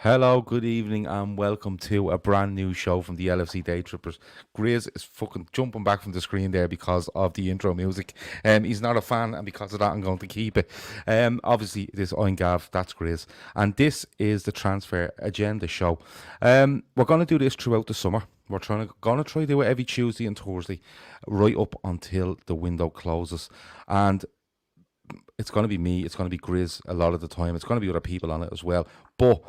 Hello, good evening, and welcome to a brand new show from the LFC Daytrippers. Grizz is fucking jumping back from the screen there because of the intro music. He's not a fan, and because of that, I'm going to keep it. Obviously, I'm Gav, that's Grizz, and this is the Transfer Agenda show. We're going to do this throughout the summer. We're gonna try to do it every Tuesday and Thursday, right up until the window closes, and it's going to be me, it's going to be Grizz a lot of the time, it's going to be other people on it as well, but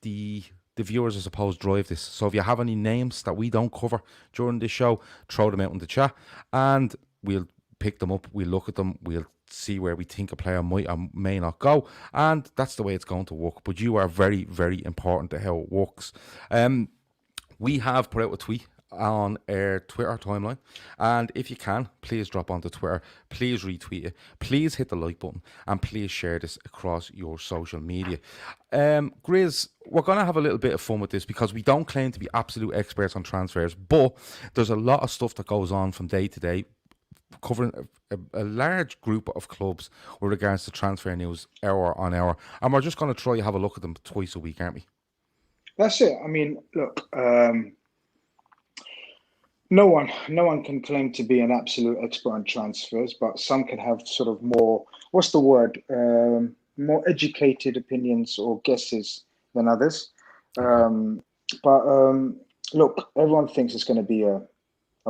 the viewers, I suppose, drive this. So if you have any names that we don't cover during this show, throw them out in the chat, and we'll pick them up, we'll look at them, we'll see where we think a player might or may not go, and that's the way it's going to work. But you are very, very important to how it works. We have put out a tweet on our Twitter timeline, and if you can, please drop onto Twitter, please retweet it, please hit the like button, and please share this across your social media. Grizz, we're going to have a little bit of fun with this because we don't claim to be absolute experts on transfers, but there's a lot of stuff that goes on from day to day, covering a large group of clubs with regards to transfer news hour on hour, and we're just going to try to have a look at them twice a week, aren't we? That's it. I mean, look, no one can claim to be an absolute expert on transfers, but some can have sort of more, what's the word, more educated opinions or guesses than others. Look, everyone thinks it's going to be a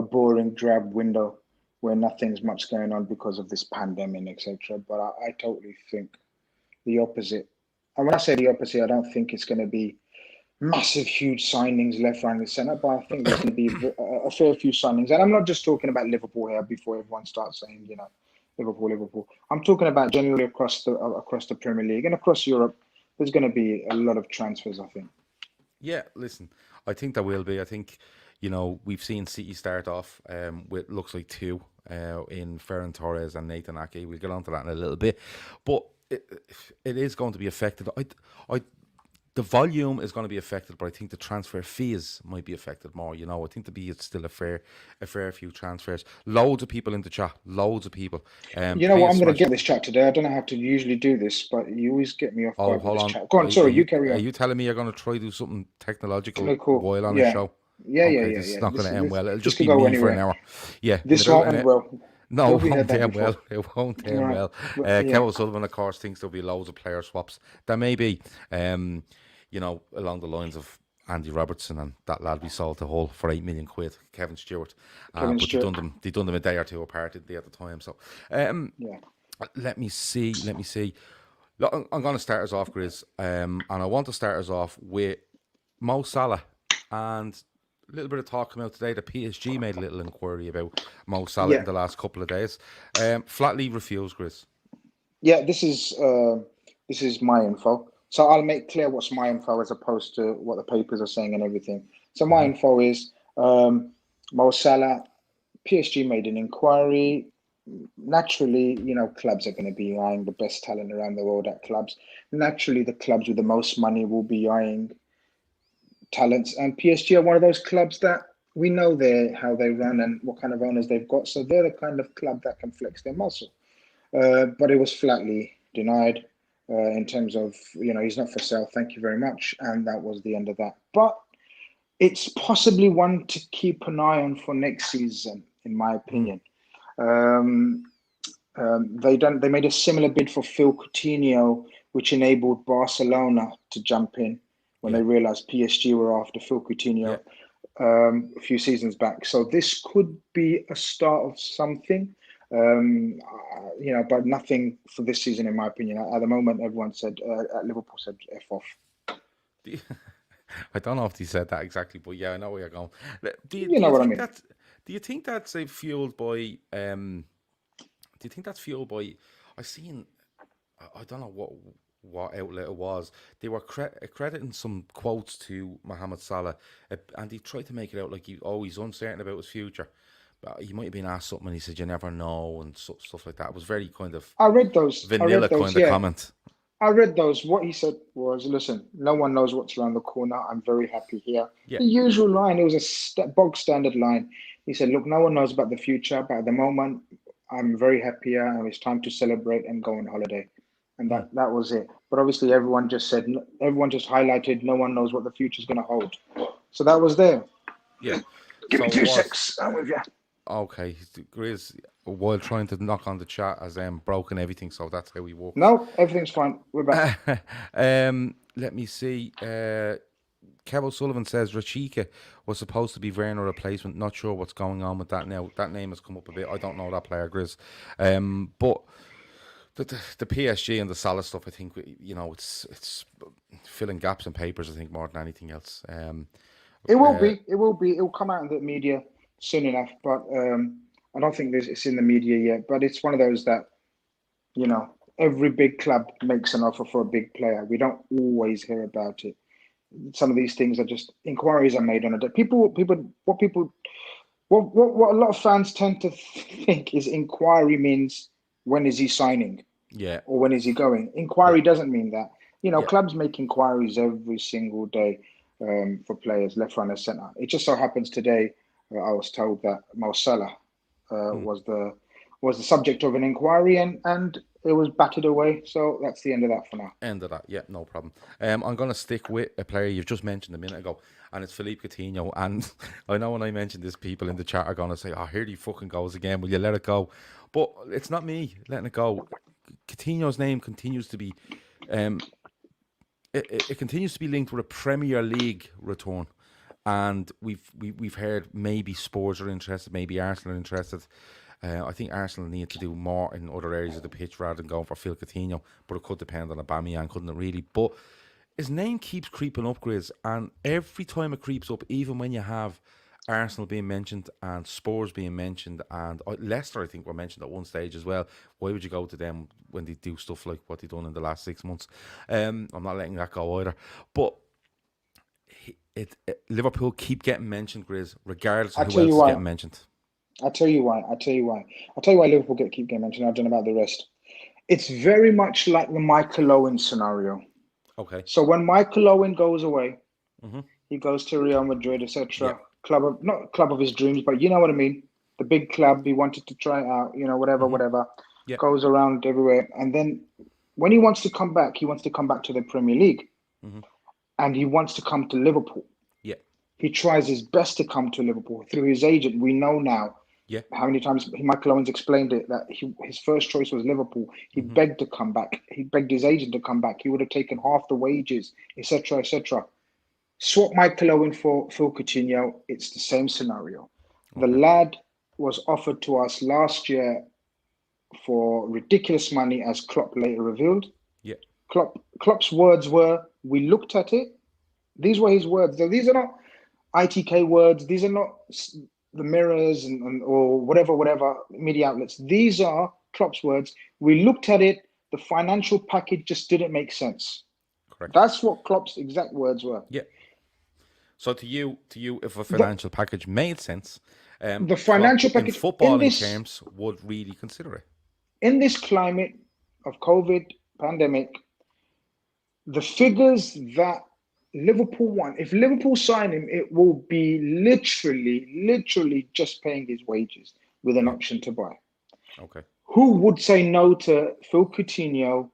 boring, drab window where nothing's much going on because of this pandemic, etc. But I totally think the opposite. And when I say the opposite, I don't think it's going to be massive, huge signings left, right, and centre, but I think there's going to be a fair few signings. And I'm not just talking about Liverpool here before everyone starts saying, Liverpool. I'm talking about generally across the Premier League and across Europe. There's going to be a lot of transfers, I think. Yeah, listen, I think there will be. I think, we've seen City start off with looks like two in Ferran Torres and Nathan Ake. We'll get onto that in a little bit, but it is going to be affected. The volume is going to be affected, but I think the transfer fees might be affected more. I think it's still a fair few transfers. Loads of people in the chat. Loads of people. I'm going to get this chat today. I don't know how to usually do this, but you always get me off guard with this chat. Go on, sorry, you carry on. Are you telling me you're going to try to do something technological while on the show? Yeah. This is not going to end well. It'll just be me for an hour. Yeah. This won't end well. No, it won't end well. It won't end well. Kevin Sullivan, of course, thinks there'll be loads of player swaps. There may be. Along the lines of Andy Robertson and that lad we sold to Hull for £8 million, Kevin Stewart. But they done them a day or two apart, didn't they, at the time? So, let me see. Look, I'm going to start us off, Grizz, and I want to start us off with Mo Salah. And a little bit of talk came out today that PSG made a little inquiry about Mo Salah in the last couple of days. Flatly refused, Grizz. Yeah, this is my info. So I'll make clear what's my info as opposed to what the papers are saying and everything. So my info is Mo Salah, PSG made an inquiry. Naturally, clubs are going to be eyeing the best talent around the world at clubs. Naturally, the clubs with the most money will be eyeing talents. And PSG are one of those clubs that we know how they run and what kind of owners they've got. So they're the kind of club that can flex their muscle. But it was flatly denied. In terms of, he's not for sale, thank you very much. And that was the end of that. But it's possibly one to keep an eye on for next season, in my opinion. They made a similar bid for Phil Coutinho, which enabled Barcelona to jump in when they realised PSG were after Phil Coutinho a few seasons back. So this could be a start of something. But nothing for this season, in my opinion. At the moment, everyone said at Liverpool said F off. I don't know if he said that exactly, but yeah, I know where you're going. Do you think that's fueled by? Do you think that's fueled by? I don't know what outlet it was. They were crediting some quotes to Mohamed Salah, and he tried to make it out like he's uncertain about his future. He might have been asked something and he said, "You never know," and stuff like that. It was very kind of I read those vanilla kind of comment. I read those. What he said was, "Listen, no one knows what's around the corner. I'm very happy here." Yeah. The usual line. It was a bog standard line. He said, "Look, no one knows about the future, but at the moment, I'm very happy here, and it's time to celebrate and go on holiday." and that was it. But obviously, everyone just highlighted. No one knows what the future is going to hold. So that was there. Yeah. Give me 2 secs. I'm with you. Okay, Grizz, while trying to knock on the chat, has broken everything, so that's how we work. No, everything's fine. We're back. Let me see. Kev O'Sullivan says Rachika was supposed to be Werner replacement. Not sure what's going on with that now. That name has come up a bit. I don't know that player, Grizz. But the PSG and the Salah stuff, I think, it's filling gaps in papers, I think, more than anything else. It will be. It will come out in the media soon enough, but I don't think it's in the media yet. But it's one of those that, every big club makes an offer for a big player. We don't always hear about it. Some of these things are just inquiries are made on it. What a lot of fans tend to think is inquiry means when is he signing? Yeah. Or when is he going? Inquiry doesn't mean that. Clubs make inquiries every single day for players, left, right, and centre. It just so happens today, I was told that Mo Salah was the subject of an inquiry, and it was batted away. So that's the end of that for now. End of that, yeah, no problem. I'm going to stick with a player you've just mentioned a minute ago, and it's Philippe Coutinho. And I know when I mention this, people in the chat are going to say, "Oh, here he fucking goes again. Will you let it go?" But it's not me letting it go. Coutinho's name continues to be, it continues to be linked with a Premier League return, and we've heard maybe Spurs are interested, maybe Arsenal are interested. I think Arsenal need to do more in other areas of the pitch rather than going for Phil Coutinho, but it could depend on Aubameyang, couldn't it really? But his name keeps creeping up, Grizz, and every time it creeps up, even when you have Arsenal being mentioned and Spurs being mentioned and Leicester, I think, were mentioned at one stage as well. Why would you go to them when they do stuff like what they've done in the last 6 months? I'm not letting that go either. But Liverpool keep getting mentioned, Grizz, regardless of who else is getting mentioned. I'll tell you why Liverpool keep getting mentioned. I don't know about the rest. It's very much like the Michael Owen scenario. Okay. So when Michael Owen goes away, he goes to Real Madrid, etc. Yeah. Not club of his dreams, but you know what I mean. The big club he wanted to try out, whatever. Yeah. Goes around everywhere, and then when he wants to come back, he wants to come back to the Premier League, and he wants to come to Liverpool. Yeah. He tries his best to come to Liverpool through his agent. We know now. Yeah. How many times Michael Owens explained it that his first choice was Liverpool. He begged to come back. He begged his agent to come back. He would have taken half the wages, etc., etc. Swap Michael Owen for Phil Coutinho. It's the same scenario. Okay. The lad was offered to us last year for ridiculous money, as Klopp later revealed. Yeah. Klopp's words were, "We looked at it." These were his words. These are not ITK words. These are not the mirrors or whatever media outlets. These are Klopp's words. We looked at it. The financial package just didn't make sense. Correct. That's what Klopp's exact words were. Yeah. So to you, if a financial package made sense, the financial Klopp, package in footballing terms would really consider it. In this climate of COVID pandemic, the figures that Liverpool want, if Liverpool sign him, it will be literally just paying his wages with an option to buy. Okay. Who would say no to Phil Coutinho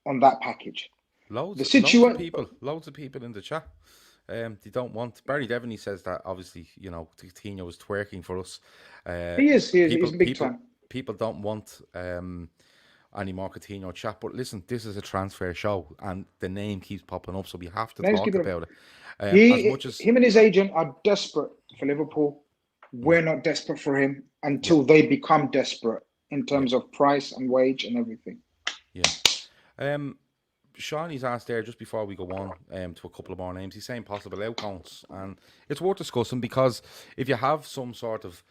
on that package? Loads of people in the chat. They don't want. Barry Devaney says that obviously, Coutinho is twerking for us. He is. He's big time. People don't want any more Coutinho chat, but listen, this is a transfer show, and the name keeps popping up, so we have to talk about it. Him and his agent are desperate for Liverpool. We're not desperate for him until they become desperate in terms of price and wage and everything. Yeah. Shawnee's asked there just before we go on to a couple of more names. He's saying possible outcomes, and it's worth discussing because if you have some sort of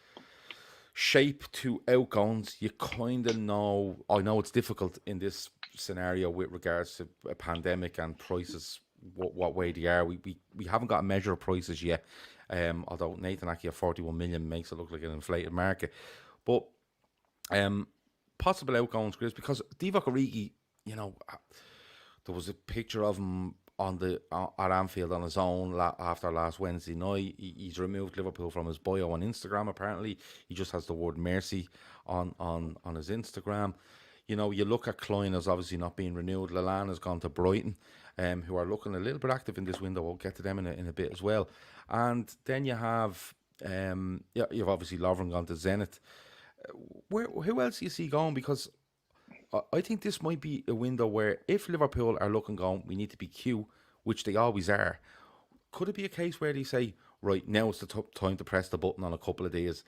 shape to outgoings, you kind of know. I know it's difficult in this scenario with regards to a pandemic and prices, what way they are. We haven't got a measure of prices yet. Although Nathan Aki at 41 million makes it look like an inflated market, but possible outgoings, Chris, because Divock Origi, there was a picture of him at Anfield on his own after last Wednesday night. He's removed Liverpool from his bio on Instagram. Apparently, he just has the word mercy on his Instagram. You look at Klein as obviously not being renewed. Lallana has gone to Brighton, who are looking a little bit active in this window. We'll get to them in a bit as well. And then you have, you've obviously Lovren gone to Zenit. Who else do you see going? Because I think this might be a window where if Liverpool are looking going, we need to be Q, which they always are. Could it be a case where they say, right, now it's the time to press the button on a couple of days,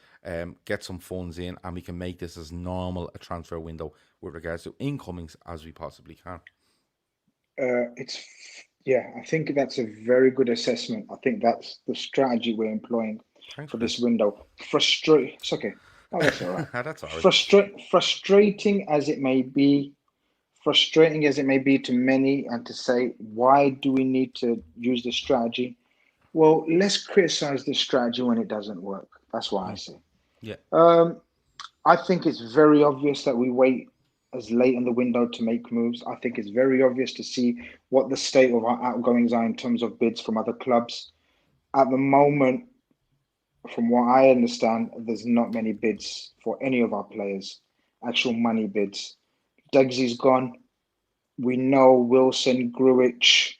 get some funds in, and we can make this as normal a transfer window with regards to incomings as we possibly can? I think that's a very good assessment. I think that's the strategy we're employing Thanks, for Chris. this window. It's okay. Oh, that's all right. That's all right. Frustrating as it may be to many, and to say, why do we need to use this strategy? Well, let's criticize this strategy when it doesn't work. That's what I say. Yeah. I think it's very obvious that we wait as late in the window to make moves. I think it's very obvious to see what the state of our outgoings are in terms of bids from other clubs. At the moment, from what I understand, there's not many bids for any of our players, actual money bids. Deggsy's gone. We know Wilson, Gruitch,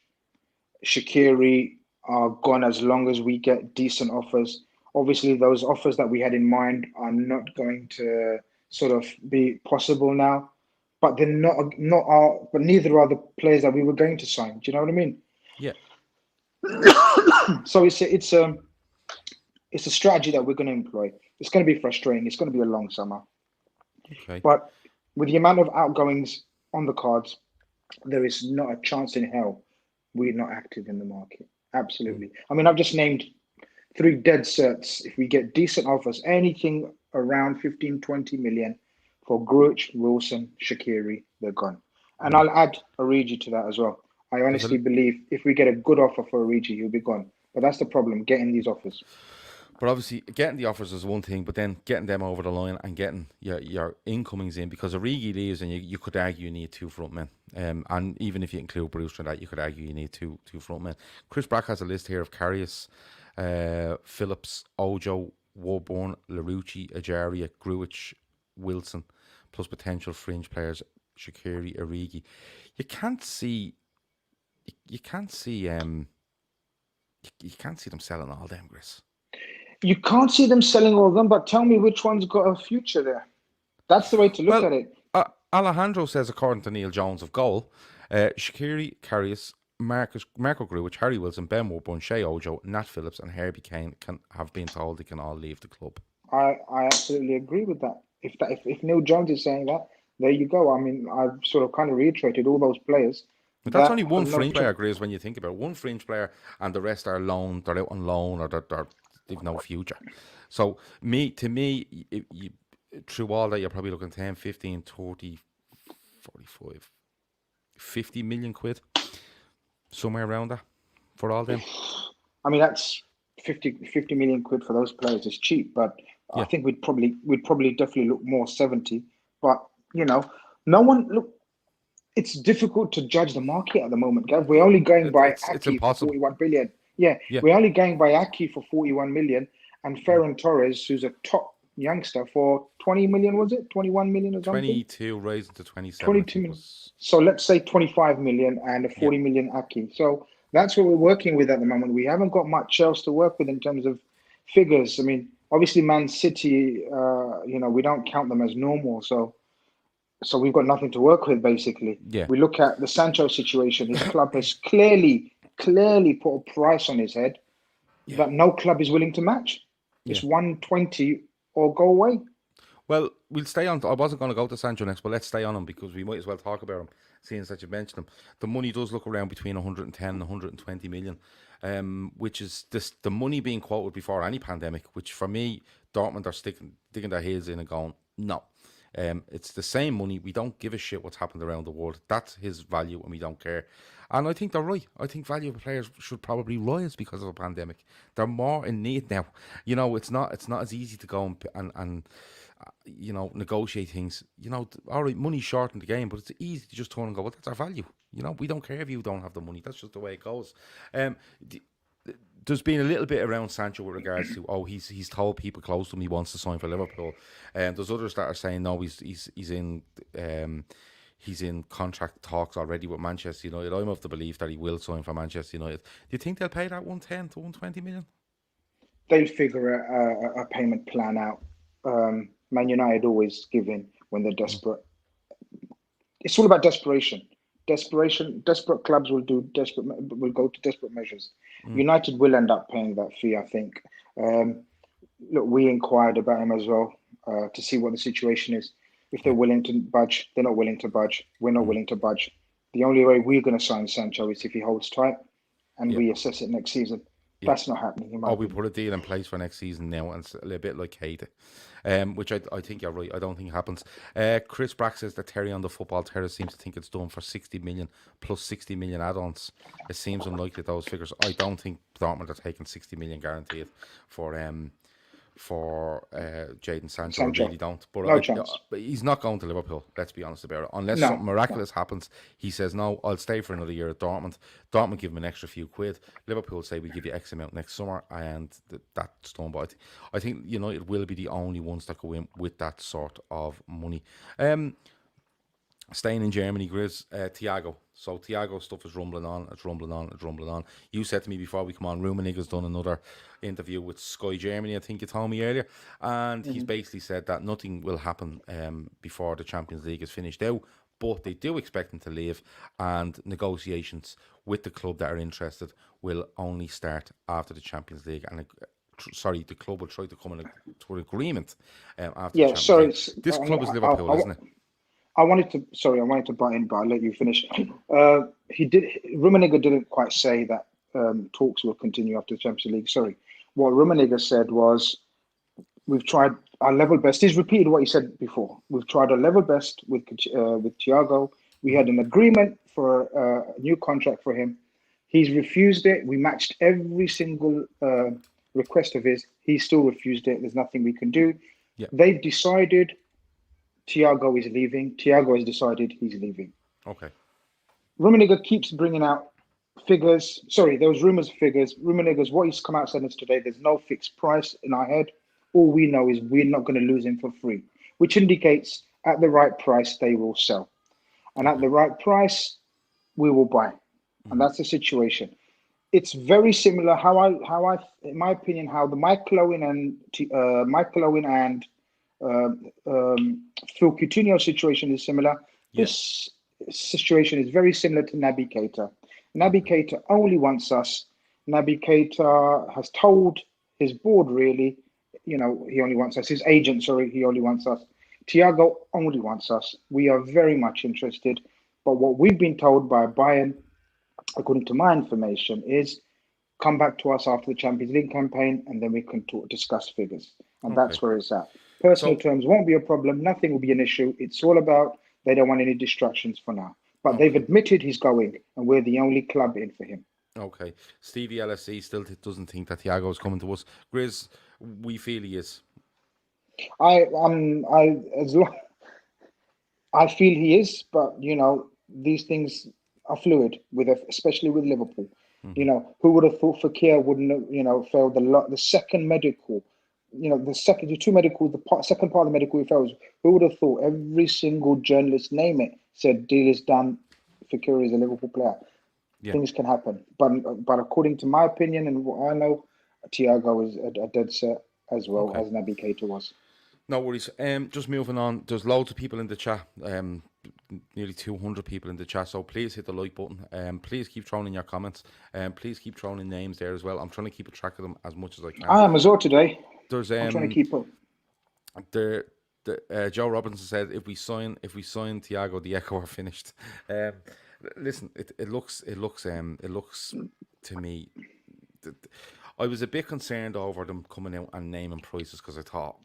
Shaqiri are gone as long as we get decent offers. Obviously, those offers that we had in mind are not going to sort of be possible now. But they're but neither are the players that we were going to sign. Do you know what I mean? Yeah. So it's a strategy that we're going to employ. It's going to be frustrating. It's going to be a long summer. Okay. But with the amount of outgoings on the cards, there is not a chance in hell we're not active in the market. Absolutely. I mean, I've just named 3 dead certs. If we get decent offers, anything around 15, 20 million for Gruitch, Wilson, Shaqiri, they're gone. And I'll add Origi to that as well. I honestly believe if we get a good offer for Origi, he'll be gone. But that's the problem, getting these offers. But obviously, getting the offers is one thing, but then getting them over the line and getting your incomings in, because Origi leaves, and you could argue you need 2 front men. And even if you include Brewster in that, you could argue you need two front men. Chris Brack has a list here of Karius, Phillips, Ojo, Woburn, Larouci, Ajaria, Gruitch, Wilson, plus potential fringe players, Shaqiri, Origi. You can't see them selling all them, Chris. You can't see them selling all of them, but tell me which one's got a future there. That's the way to look at it. Alejandro says, according to Neil Jones of Goal, Shaqiri, Karius, Marco Gruitch, Harry Wilson, Ben Woburn, Shea Ojo, Nat Phillips, and Herbie Kane have been told they can all leave the club. I absolutely agree with that. If Neil Jones is saying that, there you go. I mean, I've sort of kind of reiterated all those players. But that's only one fringe player, Grizz, when you think about it. One fringe player, and the rest are loaned. They're out on loan, or they've no future. So, through all that, you're probably looking 10, 15, 30, 45, 50 million quid. Somewhere around that for all them. I mean, that's 50 million quid for those players is cheap, but yeah. I think we'd probably definitely look more 70. But no one look. It's difficult to judge the market at the moment, Gav. We're only going by Aki for 41 billion. Yeah, we're only going by Aki for 41 million, and Ferran Torres, who's a top youngster, for 20 million, was it? 21 million or something? 22, raising to 27. 22 million. So let's say 25 million and a 40 million Aki. So that's what we're working with at the moment. We haven't got much else to work with in terms of figures. I mean, obviously Man City, we don't count them as normal. So we've got nothing to work with, basically. Yeah. We look at the Sancho situation. His club has clearly put a price on his head that no club is willing to match. It's 120 or go away. Well, we'll stay on. I wasn't going to go to Sancho next, but let's stay on him because we might as well talk about him, seeing that you mentioned him. The money does look around between 110 and 120 million, which is the money being quoted before any pandemic, which for me, Dortmund are digging their heels in and going, no. It's the same money. We don't give a shit what's happened around the world. That's his value, and we don't care. And I think they're right. I think value of players should probably rise because of a pandemic. They're more in need now. It's not as easy to go and negotiate things. All right, money's short in the game, but it's easy to just turn and go, well, that's our value. We don't care if you don't have the money. That's just the way it goes. there's been a little bit around Sancho with regards to he's told people close to him he wants to sign for Liverpool, and there's others that are saying no, he's in contract talks already with Manchester United. I'm of the belief that he will sign for Manchester United. Do you think they'll pay that 110 to 120 million? They'll figure a payment plan out. Man United always give in when they're desperate. It's all about desperation. Desperate clubs will go to desperate measures. United will end up paying that fee, I think. Look, we inquired about him as well to see what the situation is. If they're willing to budge, they're not willing to budge. We're not willing to budge. The only way we're going to sign Sancho is if he holds tight and we assess it next season. Yeah. That's not happening. We put a deal in place for next season now, and it's a little bit like Kate, which I think you're right. I don't think it happens. Chris Brack says that Terry on the football terrace seems to think it's done for 60 million plus 60 million add-ons. It seems unlikely those figures. I don't think Dortmund are taking 60 million guaranteed for Jadon Sancho. I really don't. But no chance. But he's not going to Liverpool, let's be honest about it. Unless something miraculous happens, he says, no, I'll stay for another year at Dortmund. Dortmund give him an extra few quid. Liverpool say we give you X amount next summer, and that's done. But I think United will be the only ones that go in with that sort of money. Staying in Germany, Grizz, Thiago. So Thiago stuff is rumbling on. You said to me before we come on, Rummenigge's done another interview with Sky Germany, I think you told me earlier, and he's basically said that nothing will happen before the Champions League is finished out, but they do expect him to leave, and negotiations with the club that are interested will only start after the Champions League, and the club will try to come to an agreement after the Champions League. This club is Liverpool, isn't it? I wanted to butt in, but I'll let you finish. Rummenigge didn't quite say that talks will continue after the Champions League. Sorry. What Rummenigge said was, we've tried our level best. He's repeated what he said before. We've tried our level best with Thiago. We had an agreement for a new contract for him. He's refused it. We matched every single request of his. He still refused it. There's nothing we can do. Yeah. They've decided Thiago is leaving. Thiago has decided he's leaving. Okay. Rummenigge keeps bringing out figures. Sorry, there was rumours of figures. Rummenigge's what he's come out saying today, there's no fixed price in our head. All we know is we're not going to lose him for free, which indicates at the right price, they will sell. And at the right price, we will buy. And that's the situation. It's very similar how I, in my opinion, how the Michael Owen and Phil Coutinho situation is similar. This situation is very similar to Naby Keita. Naby Keita only wants us. Naby Keita has told his board, really, he only wants us. His agent, he only wants us. Thiago only wants us. We are very much interested. But what we've been told by Bayern, according to my information, is come back to us after the Champions League campaign, and then we can discuss figures. And that's where it's at. Personal terms won't be a problem. Nothing will be an issue. It's all about they don't want any distractions for now. But they've admitted he's going, and we're the only club in for him. Okay. Stevie LFC still doesn't think that Thiago is coming to us. Grizz, we feel he is. I feel he is, but these things are fluid especially with Liverpool. Who would have thought Fekir wouldn't have, failed the second medical. The second part of the medical he fails. Who would have thought? Every single journalist, name it, said deal is done. Fekir is a Liverpool player. Yeah. Things can happen, but according to my opinion and what I know, Thiago is a dead set as well as Naby Keita was. No worries. Just moving on. There's loads of people in the chat. Nearly 200 people in the chat. So please hit the like button. Please keep throwing in your comments. Please keep throwing in names there as well. I'm trying to keep a track of them as much as I can. I am as well today. I'm trying to keep up. Joe Robinson said, if we sign Thiago, the Echo are finished. Listen, it looks to me. I was a bit concerned over them coming out and naming prices because I thought,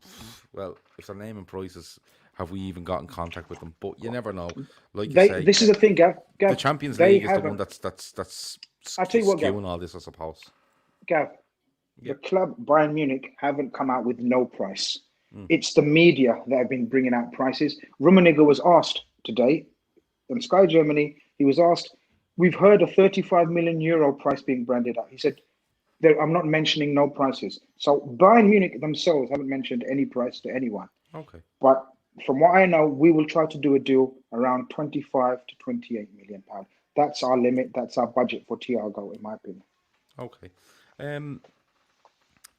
well, if they're naming prices, have we even got in contact with them? But you never know. Like you say, this is the thing, Gav. The Champions League is the one that's I'll tell you what, skewing all this, I suppose. Gav, the club Bayern Munich haven't come out with no price. It's the media that have been bringing out prices. Rummenigge was asked today on Sky Germany. He was asked, "We've heard a 35 million euro price being branded out." He said, I'm not mentioning no prices. So Bayern Munich themselves haven't mentioned any price to anyone. Okay. But from what I know, we will try to do a deal around 25 to 28 million pound. That's our limit. That's our budget for Thiago, in my opinion. Okay.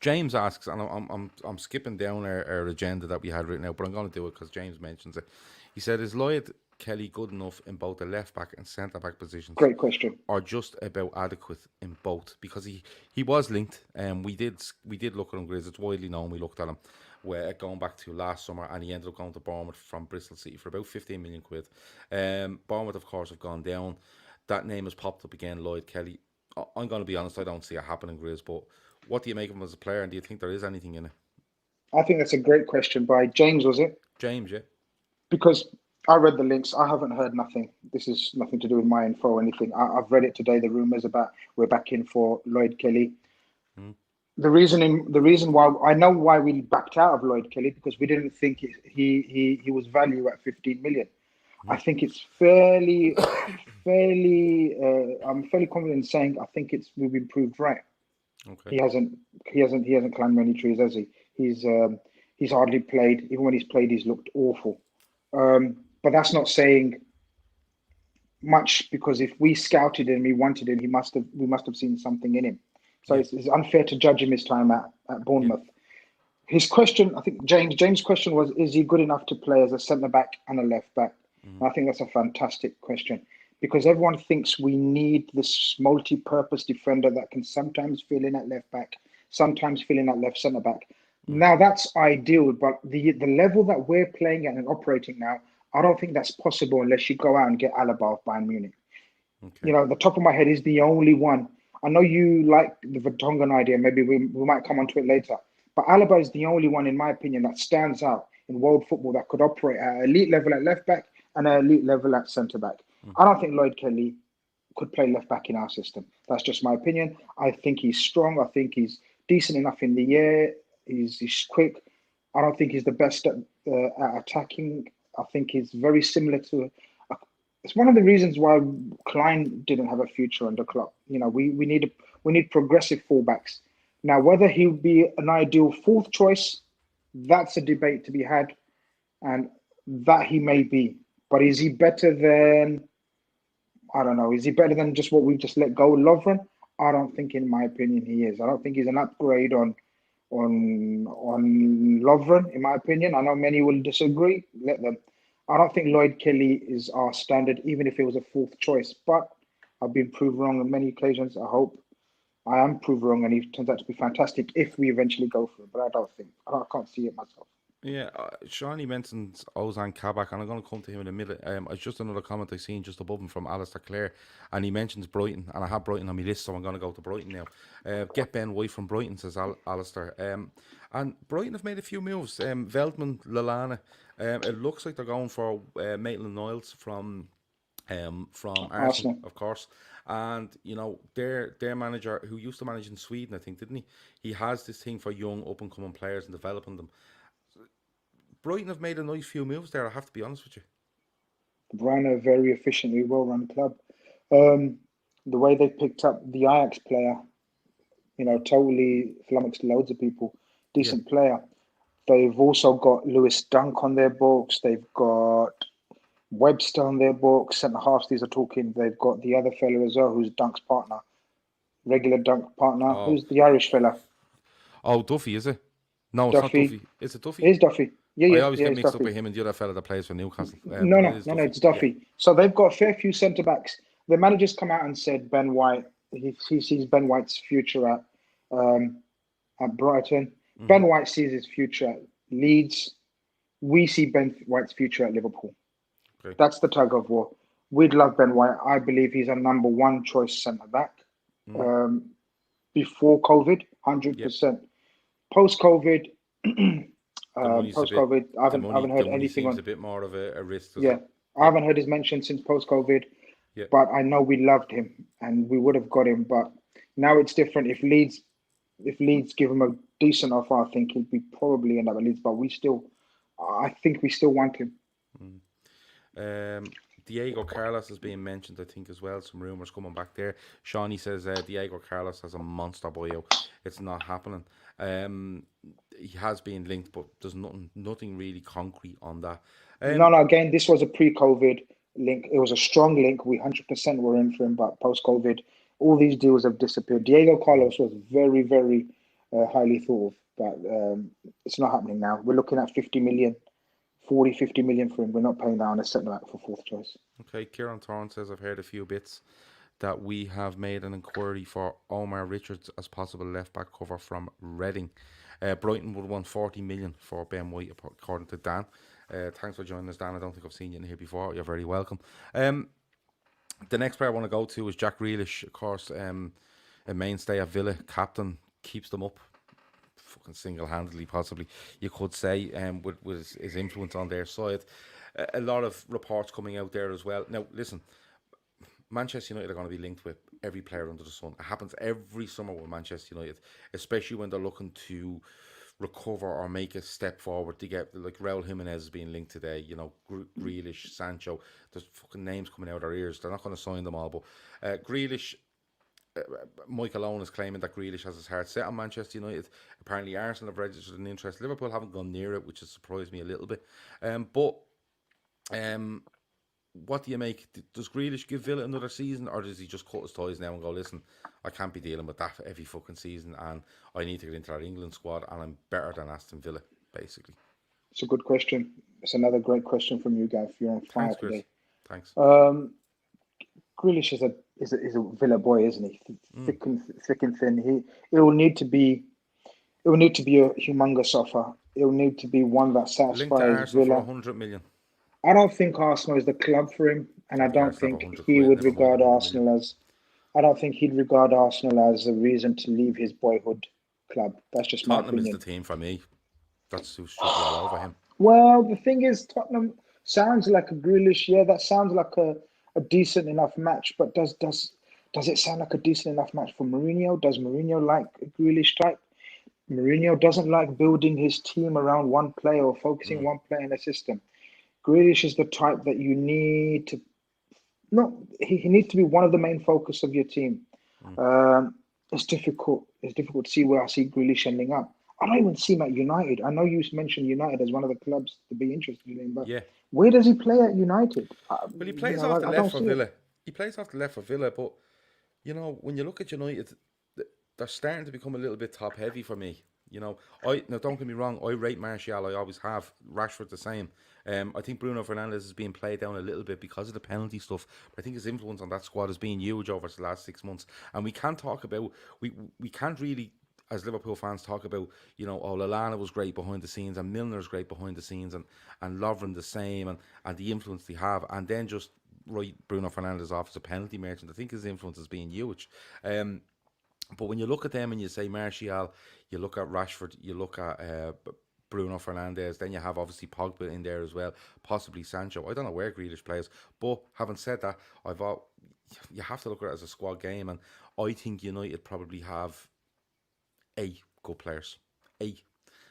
James asks, and I'm skipping down our agenda that we had written out, but I'm going to do it because James mentions it. He said, "Is Lloyd Kelly good enough in both the left back and centre back positions, Great question. or just about adequate in both?" Because he was linked, and we did look at him, Grizz. It's widely known we looked at him. Where going back to last summer, and he ended up going to Bournemouth from Bristol City for about 15 million quid. Bournemouth, of course, have gone down. That name has popped up again, Lloyd Kelly. I'm going to be honest, I don't see it happening, Grizz, but what do you make of him as a player, and do you think there is anything in it? I think that's a great question by James, was it? James, yeah. Because I read the links. I haven't heard nothing. This is nothing to do with my info or anything. I've read it today, the rumours about we're back in for Lloyd Kelly. The reason why I know why we backed out of Lloyd Kelly, because we didn't think he was value at 15 million. I think it's fairly I'm fairly confident in saying I think we've been proved right. Okay. He hasn't climbed many trees, has he? He's hardly played. Even when he's played, he's looked awful. But that's not saying much, because if we scouted him, we wanted him, we must have seen something in him. So it's unfair to judge him his time at Bournemouth. Yeah. His question, I think James' question was, is he good enough to play as a centre back and a left back? I think that's a fantastic question, because everyone thinks we need this multi-purpose defender that can sometimes fill in at left back, sometimes fill in at left centre back. Now that's ideal, but the level that we're playing at and operating now, I don't think that's possible unless you go out and get Alaba of Bayern Munich. Okay. You know, the top of my head is the only one. I know you like the Vertonghen idea. Maybe we might come onto it later. But Alaba is the only one, in my opinion, that stands out in world football that could operate at elite level at left back and at elite level at centre back. I don't think Lloyd Kelly could play left back in our system. That's just my opinion. I think he's strong. I think he's decent enough in the air. He's quick. I don't think he's the best at attacking. I think he's very similar to. It's one of the reasons why Klein didn't have a future under Klopp. You know, we need progressive fullbacks. Now, whether he would be an ideal fourth choice, that's a debate to be had, and that he may be. But is he better than? I don't know. Is he better than just what we've just let go, Lovren? I don't think, in my opinion, he is. I don't think he's an upgrade on Lovren, in my opinion. I know many will disagree. Let them. I don't think Lloyd Kelly is our standard, even if it was a fourth choice. But I've been proved wrong on many occasions. I hope I am proved wrong, and he turns out to be fantastic if we eventually go for it. But I can't see it myself. Yeah, Shawnee mentions Ozan Kabak, and I'm going to come to him in a minute. It's just another comment I seen just above him from Alistair Clare, and he mentions Brighton, and I have Brighton on my list, so I'm going to go to Brighton now. Get Ben White from Brighton, says Alistair. And Brighton have made a few moves. Veldman, Lallana. It looks like they're going for Maitland-Niles from Arsenal, of course. And, you know, their manager, who used to manage in Sweden, I think, didn't he? He has this thing for young, up-and-coming players and developing them. Brighton have made a nice few moves there, I have to be honest with you. Brighton are a very efficiently well-run club. The way they picked up the Ajax player, you know, totally flummoxed loads of people. Decent player. They've also got Lewis Dunk on their books. They've got Webster on their books. Centre halves, these are talking. They've got the other fella as well, who's Dunk's partner. Regular Dunk partner. Oh. Who's the Irish fella? Oh, Duffy, is it? No, Duffy. It's not Duffy. Is it Duffy? It is Duffy. Yeah, I always get mixed Duffy. up with him and the other fella that plays for Newcastle. No, it's Duffy. Yeah. So they've got a fair few centre-backs. The manager's come out and said Ben White, he sees Ben White's future at Brighton. Mm-hmm. Ben White sees his future at Leeds. We see Ben White's future at Liverpool. Okay. That's the tug of war. We'd love Ben White. I believe he's a number one choice centre-back. Before COVID, 100%. Yep. Post-COVID, I haven't heard anything on. A bit more of a risk. I haven't heard his mention since post-COVID. Yeah. But I know we loved him and we would have got him. But now it's different. If Leeds give him a decent offer, I think he'd be probably end up at Leeds. But I think we still want him. Diego Carlos is being mentioned, I think, as well. Some rumours coming back there. Shawnee says Diego Carlos has a monster bio. It's not happening. He has been linked, but there's nothing really concrete on that. No, again, this was a pre-COVID link. It was a strong link. We 100% were in for him, but post-COVID, all these deals have disappeared. Diego Carlos was very, very highly thought of, but it's not happening now. We're looking at 50 million. 40, 50 million for him. We're not paying that on a centre back for fourth choice. Okay, Kieran Torrance says, I've heard a few bits that we have made an inquiry for Omar Richards as possible left back cover from Reading. Brighton would want 40 million for Ben White, according to Dan. Thanks for joining us, Dan. I don't think I've seen you in here before. You're very welcome. The next player I want to go to is Jack Grealish, of course, a mainstay at Villa, captain, keeps them up. Fucking single-handedly, possibly you could say, with his influence on their side. A lot of reports coming out there as well. Now, listen, Manchester United are going to be linked with every player under the sun. It happens every summer with Manchester United, especially when they're looking to recover or make a step forward to get, like Raul Jimenez is being linked today, you know, Grealish, Sancho. There's fucking names coming out of our ears. They're not going to sign them all, but Grealish. Michael Owen is claiming that Grealish has his heart set on Manchester United. Apparently Arsenal have registered an interest. Liverpool haven't gone near it, which has surprised me a little bit. But what do you make? Does Grealish give Villa another season, or does he just cut his ties now and go, listen, I can't be dealing with that every fucking season, and I need to get into that England squad, and I'm better than Aston Villa, basically? It's a good question. It's another great question from you, Gav. You're on fire today. Thanks. Grealish is a Villa boy, isn't he? Thick and thin. It will need to be a humongous offer. It will need to be one that satisfies Villa. For 100 million. I don't think Arsenal is the club for him, and I don't think he would regard Arsenal as. I don't think he'd regard Arsenal as a reason to leave his boyhood club. That's just my opinion. Tottenham is the team for me. That's who's all over him. Well, the thing is, Tottenham sounds like a Grealish. Yeah, that sounds like a decent enough match, but does it sound like a decent enough match for Mourinho? Does Mourinho like a Grealish type? Mourinho doesn't like building his team around one player or focusing one player in a system. Grealish is the type that you need to. He needs to be one of the main focus of your team. It's difficult. It's difficult to see where I see Grealish ending up. I don't even see him at United. I know you mentioned United as one of the clubs to be interested in, but where does he play at United? Well, he plays off the left for Villa. He plays off the left for Villa, but you know, when you look at United, they're starting to become a little bit top heavy for me. You know, now don't get me wrong, I rate Martial, I always have. Rashford the same. I think Bruno Fernandes is being played down a little bit because of the penalty stuff. But I think his influence on that squad has been huge over the last 6 months. And we can't talk about we can't really, as Liverpool fans, talk about, you know, Lallana was great behind the scenes and Milner's great behind the scenes and Lovren the same and the influence they have, and then just write Bruno Fernandes off as a penalty merchant. I think his influence has been huge. But when you look at them and you say Martial, you look at Rashford, you look at Bruno Fernandes, then you have obviously Pogba in there as well, possibly Sancho. I don't know where Grealish plays, but having said that, you have to look at it as a squad game, and I think United probably have 8 good players, 8,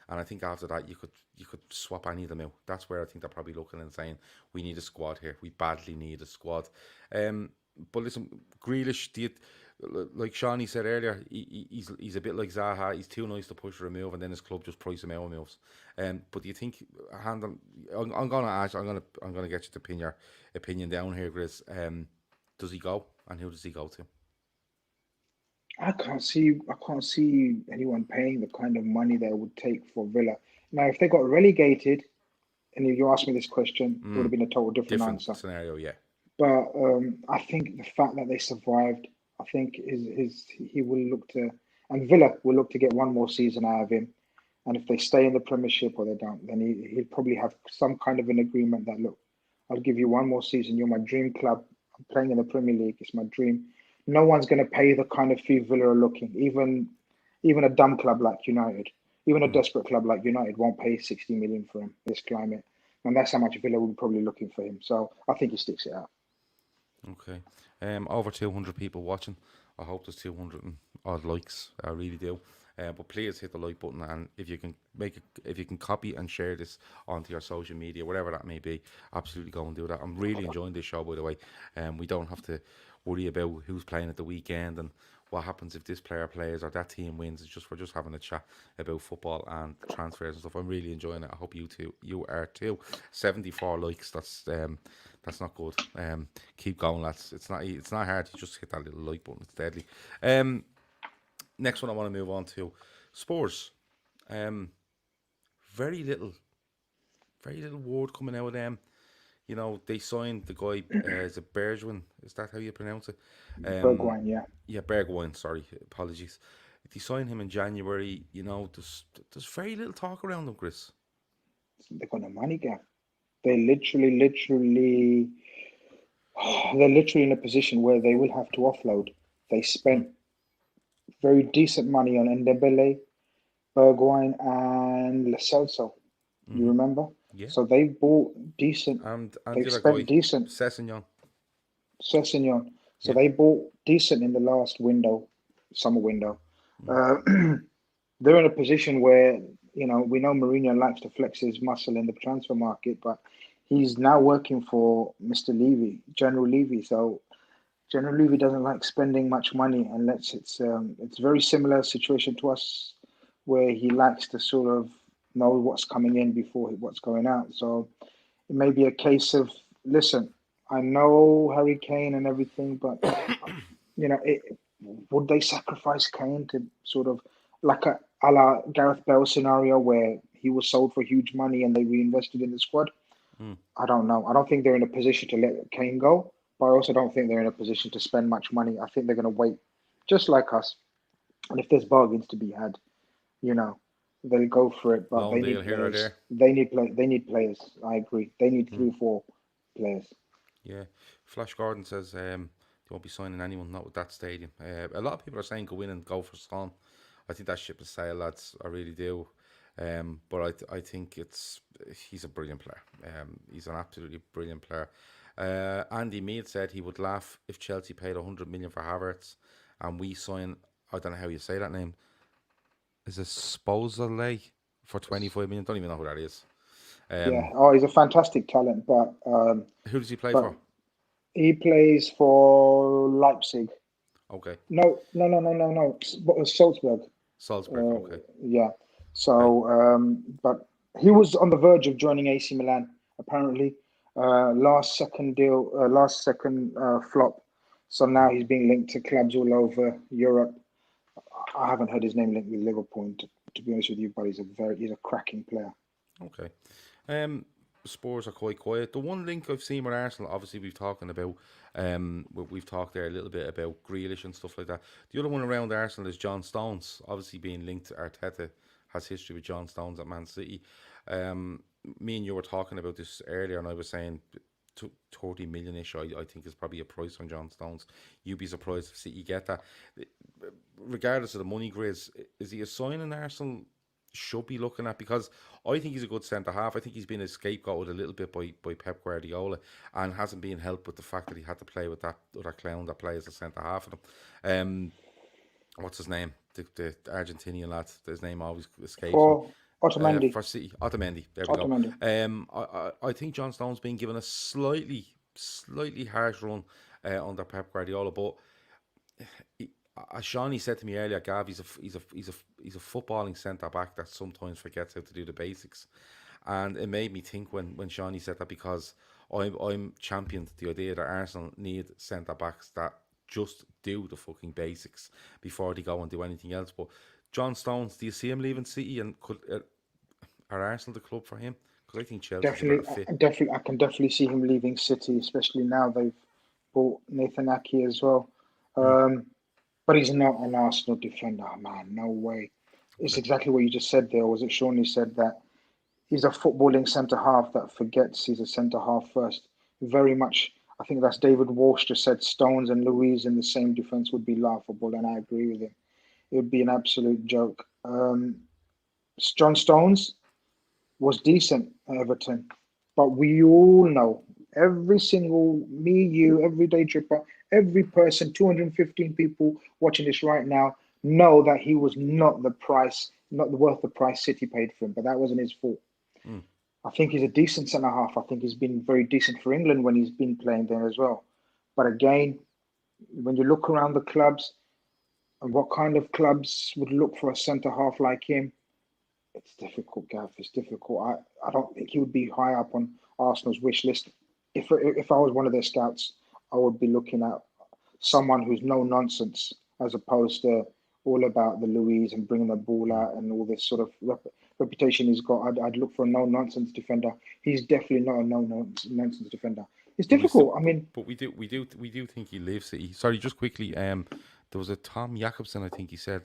and I think after that you could swap any of them out. That's where I think they're probably looking and saying we need a squad here. We badly need a squad. But listen, Grealish, like Shawnee said earlier, he's a bit like Zaha. He's too nice to push for a move, and then his club just price him out of moves. But do you think, I'm gonna get you to pin your opinion down here, Grizz. Does he go, and who does he go to? I can't see anyone paying the kind of money that it would take for Villa. Now, if they got relegated, and if you asked me this question, it would have been a total different answer. Scenario, yeah. But I think the fact that they survived, I think he will look to, and Villa will look to get one more season out of him. And if they stay in the Premiership or they don't, then he'll probably have some kind of an agreement that, look, I'll give you one more season. You're my dream club. I'm playing in the Premier League. It's my dream. No one's going to pay the kind of fee Villa are looking. Even a dumb club like United, even a desperate club like United won't pay 60 million for him this climate. And that's how much Villa will be probably looking for him. So I think he sticks it out. Okay. Over 200 people watching I hope there's 200 and odd likes. I really do. But please hit the like button, and if you can if you can copy and share this onto your social media, whatever that may be, absolutely go and do that. I'm really enjoying this show, by the way. We don't have to worry about who's playing at the weekend and what happens if this player plays or that team wins. We're just having a chat about football and transfers and stuff. I'm really enjoying it. I hope you are too. 74 likes. That's not good. Keep going, lads. It's not hard. You just hit that little like button. It's deadly. Next one I want to move on to Spurs. Very little word coming out of them. You know, they signed the guy, is it Bergwijn? Is that how you pronounce it? Bergwijn, yeah. Yeah, Bergwijn, sorry. Apologies. They signed him in January. You know, there's very little talk around them, Chris. They got no money, Gav. They're literally in a position where they will have to offload. They spent very decent money on Ndebele, Bergwijn, and Lo Celso. You remember? Yeah. So they bought decent. And they spent decent. Sessegnon. So they bought decent in the last summer window. They're in a position where, you know, we know Mourinho likes to flex his muscle in the transfer market, but he's now working for Mr. Levy, General Levy. So General Levy doesn't like spending much money unless it's a very similar situation to us, where he likes to sort of know what's coming in before what's going out. So it may be a case of, listen, I know Harry Kane and everything, but you know, would they sacrifice Kane to sort of like a la Gareth Bale scenario where he was sold for huge money and they reinvested in the squad? I don't know. I don't think they're in a position to let Kane go, but I also don't think they're in a position to spend much money. I think they're going to wait, just like us. And if there's bargains to be had, you know, they'll go for it. But they need players. They need players. I agree. They need 3 or 4 players. Yeah. Flash Gordon says they won't be signing anyone, not with that stadium. A lot of people are saying go in and go for Son. I think that ship is sailed, lads. I really do. But I think he's a brilliant player. He's an absolutely brilliant player. Andy Mead said he would laugh if Chelsea paid 100 million for Havertz and we sign, I don't know how you say that name. Is it Sposole for 25 million? Don't even know who that is. He's a fantastic talent, but who does he play for? He plays for Leipzig. Okay. No. Salzburg. Okay. Yeah. So, but he was on the verge of joining AC Milan, apparently. Last second flop. So now he's being linked to clubs all over Europe. I haven't heard his name linked with Liverpool, to be honest with you, but he's a cracking player. Okay. Spurs are quite quiet. The one link I've seen with Arsenal, obviously we've talked there a little bit about Grealish and stuff like that. The other one around Arsenal is John Stones, obviously being linked to Arteta, has history with John Stones at Man City. Me and you were talking about this earlier, and I was saying 30 million-ish, I think is probably a price on John Stones. You'd be surprised if City get that. Regardless of the money, Grizz, is he a signing Arsenal should be looking at? Because I think he's a good centre-half. I think he's been scapegoated a little bit by Pep Guardiola and hasn't been helped with the fact that he had to play with that other clown that plays the centre-half of him. What's his name? The Argentinian lad. His name always escapes me. Otamendi. For City. Otamendi. There we go. I think John Stone's been given a slightly harsh run under Pep Guardiola, but as Shawnee said to me earlier, Gav, he's a footballing centre back that sometimes forgets how to do the basics, and it made me think when Shawnee said that, because I'm championed the idea that Arsenal need centre backs that just do the fucking basics before they go and do anything else. But John Stones, do you see him leaving City, and are Arsenal the club for him? Because I think Chelsea definitely, I can definitely see him leaving City, especially now they've bought Nathan Ake as well. But he's not an Arsenal defender, man. No way. It's exactly what you just said there. Was it Shawnee said that he's a footballing centre half that forgets he's a centre half first? Very much. I think that's David Walsh just said Stones and Louise in the same defence would be laughable, and I agree with him. It would be an absolute joke. John Stones was decent at Everton, but we all know, every single, me, you, everyday tripper, every person, 215 people watching this right now, know that he was not worth the price City paid for him. But that wasn't his fault. Mm. I think he's a decent centre half. I think he's been very decent for England when he's been playing there as well. But again, when you look around the clubs and what kind of clubs would look for a centre half like him, it's difficult, Gav. It's difficult. I don't think he would be high up on Arsenal's wish list. If I was one of their scouts, I would be looking at someone who's no nonsense as opposed to all about the Louise and bringing the ball out and all this sort of reputation he's got. I'd look for a no nonsense defender. He's definitely not a no nonsense defender. It's difficult. But we do think he lives. Sorry, just quickly. There was a Tom Jakobsen, I think he said,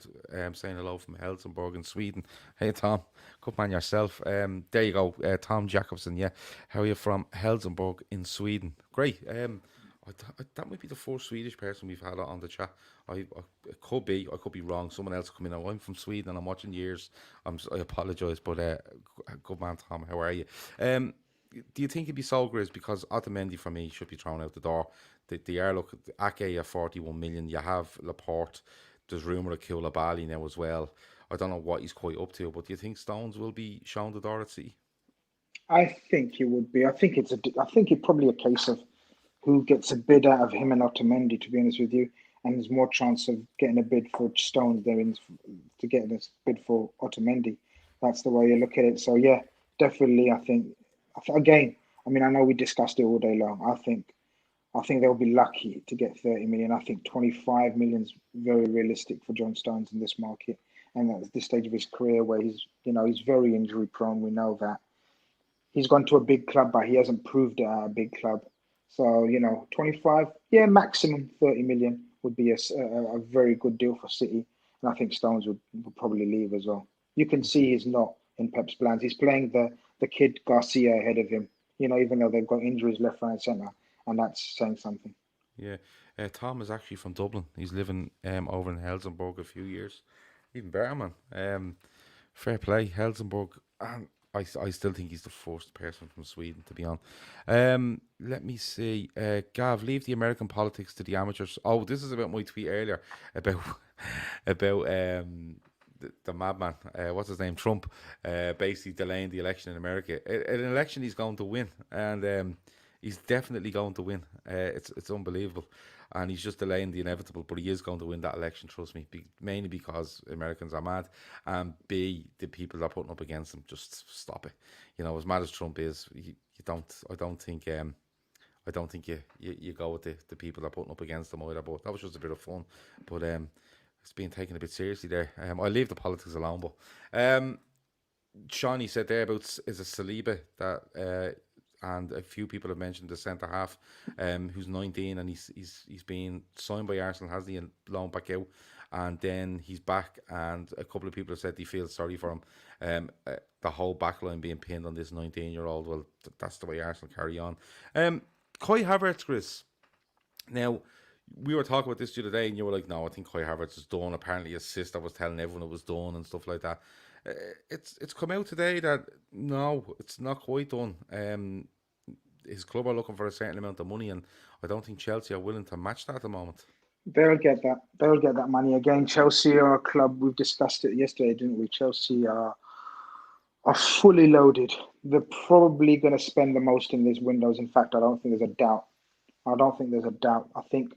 saying hello from Helsingborg in Sweden. Hey Tom, good man yourself. There you go, Tom Jakobsen. Yeah, how are you from Helsingborg in Sweden? Great. That might be the first Swedish person we've had on the chat. I could be wrong. Someone else come in. I'm from Sweden and I'm watching years. I apologise, but good man, Tom. How are you? Do you think it'd be so Grizz? Because Otamendi for me should be thrown out the door. They are looking at Ake at 41 million. You have Laporte. There's rumour of Koulibaly now as well. I don't know what he's quite up to, but do you think Stones will be shown the door at City? I think he would be. I think it's probably a case of who gets a bid out of him and Otamendi, to be honest with you. And there's more chance of getting a bid for Stones than to get this bid for Otamendi. That's the way you look at it. So yeah, definitely. I think again. I know we discussed it all day long. I think they'll be lucky to get 30 million. I think 25 million is very realistic for John Stones in this market, and at this stage of his career where he's very injury prone. We know that he's gone to a big club, but he hasn't proved it at a big club. So 25, yeah, maximum 30 million would be a very good deal for City, and I think Stones would probably leave as well. You can see he's not in Pep's plans. He's playing the kid Garcia ahead of him. Even though they've got injuries left, right, and centre. And that's saying something. Yeah. Tom is actually from Dublin. He's living over in Helsingborg a few years. Even better, man. Fair play, Helsingborg. And I still think he's the first person from Sweden to be on. Let me see. Gav, leave the American politics to the amateurs. Oh, this is about my tweet earlier about the madman, what's his name, Trump, basically delaying the election in America. An election he's going to win, and he's definitely going to win. It's unbelievable, and he's just delaying the inevitable, but he is going to win that election, trust me, mainly because Americans are mad, and B, the people that are putting up against him, just stop it. As mad as Trump is, I don't think you go with the people that are putting up against him either, but that was just a bit of fun, but it's being taken a bit seriously there. I leave the politics alone, but Shawnee said there about is a Saliba that and a few people have mentioned the centre half who's 19 and he's been signed by Arsenal, hasn't he, and loaned back out, and then he's back, and a couple of people have said they feel sorry for him. The whole backline being pinned on this 19-year-old. Well, that's the way Arsenal carry on. Kai Havertz, Chris. Now, we were talking about this the other day, and you were like, "No, I think Kai Havertz is done." Apparently, his sister was telling everyone it was done and stuff like that. It's come out today that no, it's not quite done. His club are looking for a certain amount of money, and I don't think Chelsea are willing to match that at the moment. They'll get that. They'll get that money again. Chelsea are a club. We've discussed it yesterday, didn't we? Chelsea are fully loaded. They're probably going to spend the most in these windows. In fact, I don't think there's a doubt. I think.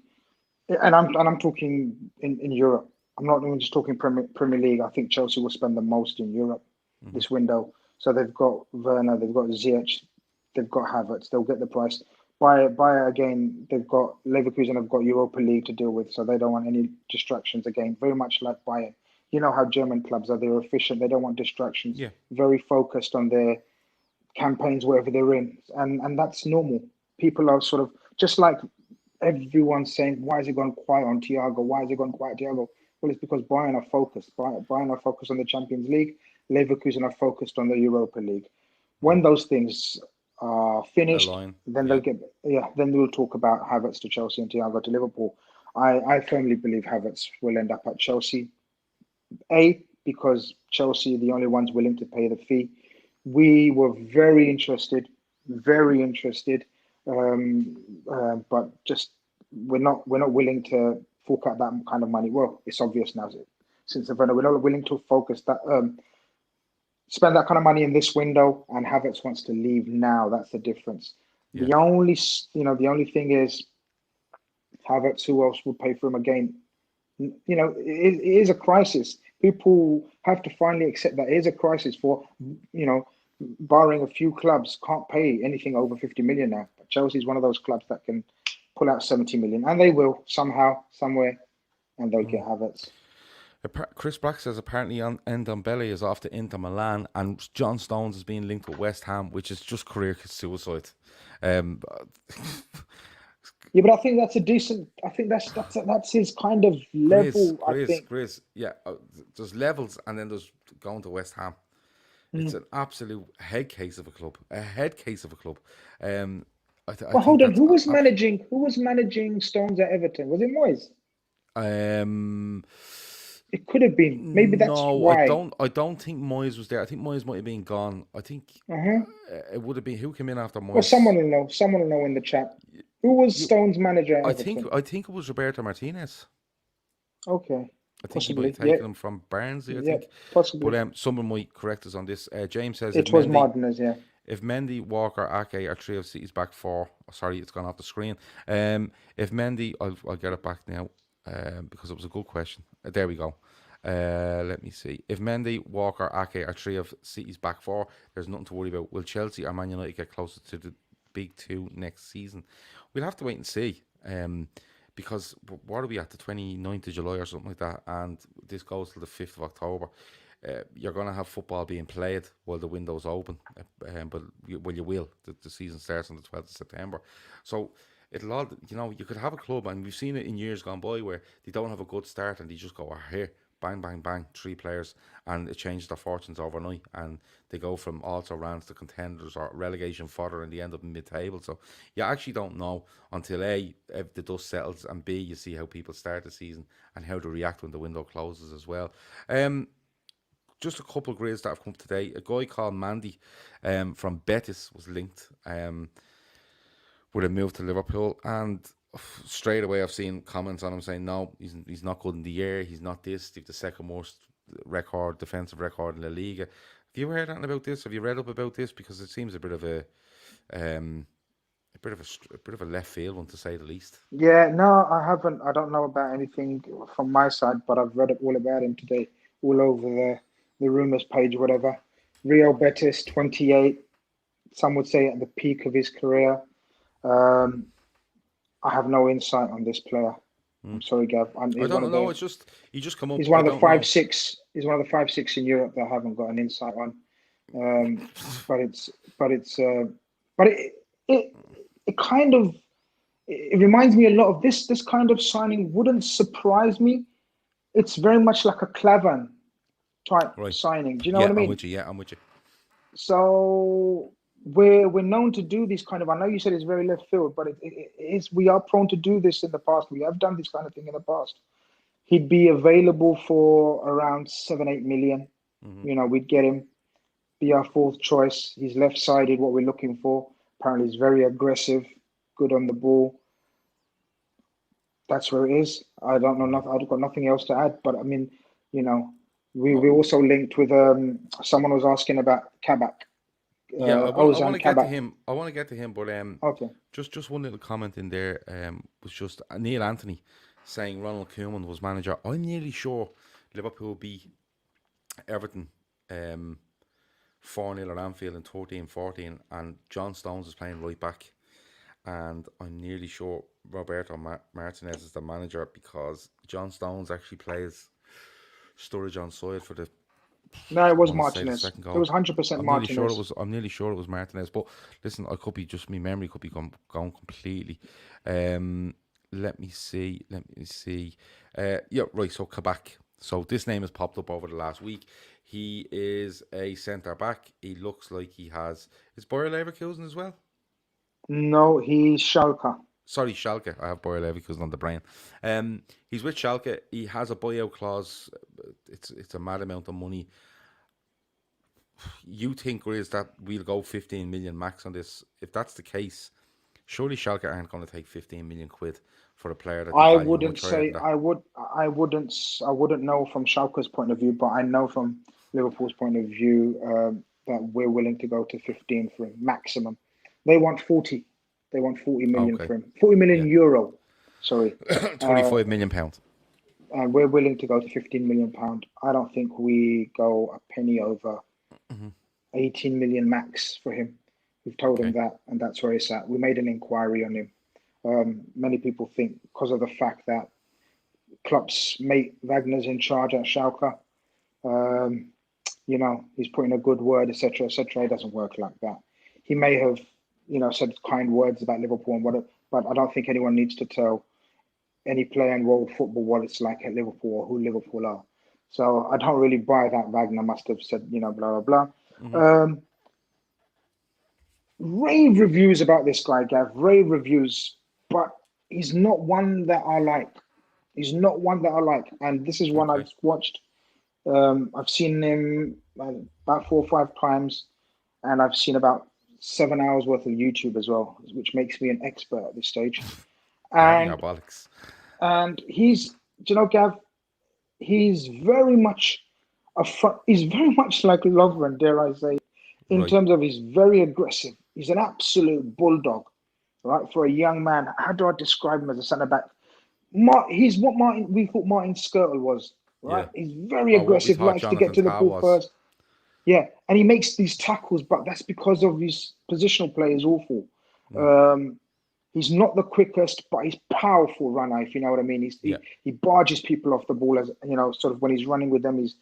And I'm talking in Europe. I'm not even just talking Premier League. I think Chelsea will spend the most in Europe this window. So they've got Werner, they've got Ziyech, they've got Havertz. They'll get the price. Buy again. They've got Leverkusen. Have got Europa League to deal with, so they don't want any distractions again. Very much like Bayern. You know how German clubs are. They're efficient. They don't want distractions. Yeah. Very focused on their campaigns wherever they're in, and that's normal. People are sort of just like. Everyone's saying, why is it gone quiet on Thiago? Why is it gone quiet, Thiago? Well, it's because Bayern are focused. Bayern are focused on the Champions League. Leverkusen are focused on the Europa League. When those things are finished, then then we'll talk about Havertz to Chelsea and Thiago to Liverpool. I firmly believe Havertz will end up at Chelsea. Because Chelsea are the only ones willing to pay the fee. We were very interested, but just we're not willing to fork out that kind of money. Well, it's obvious now since the Werner, we're not willing to spend that kind of money in this window, and Havertz wants to leave now. That's the difference. Yeah. The only thing is Havertz. Who else would pay for him again? It is a crisis. People have to finally accept that it is a crisis for, barring a few clubs, can't pay anything over 50 million now. But Chelsea is one of those clubs that can pull out 70 million, and they will somehow, somewhere, and they'll get Havertz. Chris Black says apparently Ndombele is off to Inter Milan, and John Stones is being linked with West Ham, which is just career suicide. Yeah, but I think that's a decent. I think that's his kind of level. Grizz, yeah. There's levels, and then there's going to West Ham. It's an absolute head case of a club. Hold on. Who was managing Stones at Everton? Was it Moyes? It could have been. Maybe that's why. I don't think Moyes was there. I think Moyes might have been gone. I think it would have been who came in after Moyes. Well, someone will know. Someone will know in the chat. Who was Stones' manager at Everton? I think it was Roberto Martinez. Okay. I think he might have taken him from Barnsley, I think. Possibly. But someone might correct us on this. James says it was Martinez, yeah. If Mendy, Walker, Ake are three of City's back four, sorry, it's gone off the screen. If Mendy, I'll get it back now because it was a good question. There we go. Let me see. If Mendy, Walker, Ake are three of City's back four, there's nothing to worry about. Will Chelsea or Man United get closer to the big two next season? We'll have to wait and see. Because what are we at, the 29th of July or something like that, and this goes till the 5th of October. You're going to have football being played while the window's open, but you will. The season starts on the 12th of September. So it'll all, you could have a club, and we've seen it in years gone by where they don't have a good start and they just go, here, bang, bang, bang, 3 players, and it changes their fortunes overnight, and they go from also rounds to contenders or relegation fodder, and they end up in mid-table. So you actually don't know until A, if the dust settles, and B, you see how people start the season and how they react when the window closes as well. Just a couple of Grizz that have come today. A guy called Mandy from Betis was linked with a move to Liverpool, and straight away I've seen comments on him saying no, he's not good in the air, he's not this, they've the second worst defensive record in La Liga. Have you heard anything about this? Have you read up about this? Because it seems a bit of a left field one, to say the least. Yeah, no, I haven't. I don't know about anything from my side, but I've read all about him today, all over the rumours page, whatever. Real Betis, 28. Some would say at the peak of his career. I have no insight on this player. I'm sorry, Gav. I don't know. It's just he just come up. He's one of the 5-6. He's one of the 5-6 in Europe that I haven't got an insight on. It kind of reminds me a lot of this kind of signing. Wouldn't surprise me. It's very much like a Clavan type signing. Do you know what I mean? I'm with you. So we're known to do these kind of. I know you said it's very left field, but it is. We are prone to do this in the past. We have done this kind of thing in the past. He'd be available for around 7-8 million. Mm-hmm. We'd get him. Be our fourth choice. He's left-sided. What we're looking for. Apparently, he's very aggressive, good on the ball. That's where it is. I don't know. I've got nothing else to add. But I mean, we also linked with someone was asking about Kabak. I want to get to him. But okay. Just one little comment in there was just Neil Anthony saying Ronald Koeman was manager. I'm nearly sure Liverpool beat Everton 4-0 at Anfield in 13-14, and John Stones is playing right back. And I'm nearly sure Roberto Martinez is the manager, because John Stones actually plays Sturridge on side for the. No, it was Martinez. It was 100% Martinez. I'm nearly sure it was Martinez. But listen, I could be just, my memory could be gone completely. Let me see. So Kabak. So this name has popped up over the last week. He is a centre back. He looks like he has. Is Bayer Leverkusen as well? No, he's Schalke. Sorry, Schalke. I have Bayer Leverkusen on the brain. He's with Schalke. He has a buyout clause. It's a mad amount of money. You think, Grizz, that we'll go 15 million max on this? If that's the case, surely Schalke aren't going to take 15 million quid for a player that they I value wouldn't much higher than say that? I wouldn't know from Schalke's point of view, but I know from Liverpool's point of view that we're willing to go to 15 for him maximum. They want 40. They want 40 million Okay, for him. 40 million yeah, euro. Sorry. Uh, 25 million pounds. and we're willing to go to 15 million pound. I don't think we go a penny over Hmm. 18 million max for him. We've told him Okay, that, and that's where it's at. We made an inquiry on him. Many people think because of the fact that Klopp's mate Wagner's in charge at Schalke, um, he's putting a good word, etc., etc. It doesn't work like that. He may have, said kind words about Liverpool and what, but I don't think anyone needs to tell any player in world football what it's like at Liverpool or who Liverpool are. So I don't really buy that Wagner must have said, blah blah blah. hmm, Um, Rave reviews about this guy, Gav. Rave reviews, but he's not one that I like. He's not one that I like, and this is one okay, I've watched. I've seen him about 4 or 5 times, and I've seen about 7 hours worth of YouTube as well, which makes me an expert at this stage. And diabolics. and Gav, he's very much he's very much like Lovren, dare I say, in Right. terms of he's very aggressive. He's an absolute bulldog, right? For a young man, how do I describe him as a centre back? He's what we thought Martin Skirtle was, Yeah. right? He's very Or what we aggressive, thought likes to get Jonathan to the Tah ball was. first. Yeah, and he makes these tackles, but that's because of his positional play is awful. Mm. Um, he's not the quickest, but he's powerful runner, if you know what I mean. Yeah. He barges people off the ball as sort of when he's running with them. He's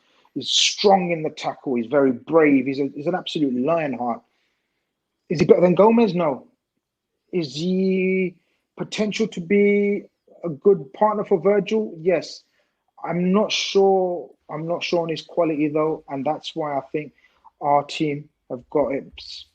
strong in the tackle. He's very brave. He's an absolute lionheart. Is he better than Gomez? No. Is he potential to be a good partner for Virgil? Yes. I'm not sure. I'm not sure on his quality though, and that's why I think our team have got it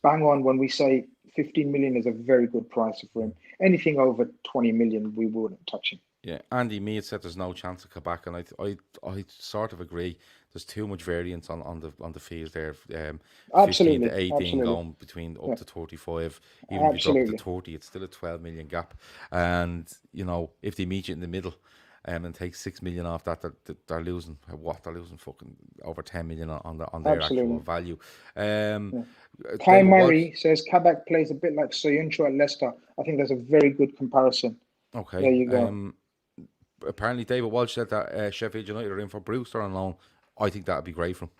bang on when we say 15 million is a very good price for him. Anything over 20 million, we wouldn't touch him. Yeah, Andy Mead said there's no chance of Kabak, and I sort of agree. There's too much variance on the fees there. 15 Absolutely, to 18 absolutely, going between up yeah, to 35. Even if you drop it to absolutely, 30, it's still a 12 million gap. And if they meet you in the middle, and take 6 million off that, they're losing what? They're losing fucking over 10 million on their actual absolutely. value. Um, Yeah. Kai David Walsh. Murray says Kabak plays a bit like Soyuncu at Leicester. I think that's a very good comparison. There Okay. you go. Apparently David Walsh said that Sheffield United are in for Brewster on loan. I think that'd be great for him.